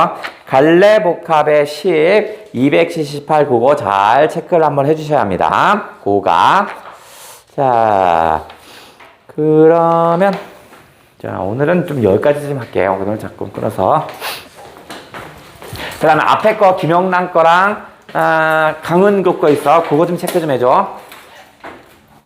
갈래복합의 10, 278 그거 잘 체크를 한번 해주셔야 합니다. 고가. 자, 그러면, 자, 오늘은 좀 여기까지 좀 할게요. 오늘 자꾸 끊어서. 그 다음에 앞에 거, 김영란 거랑, 강은국 거 있어. 그거 좀 체크 좀 해줘.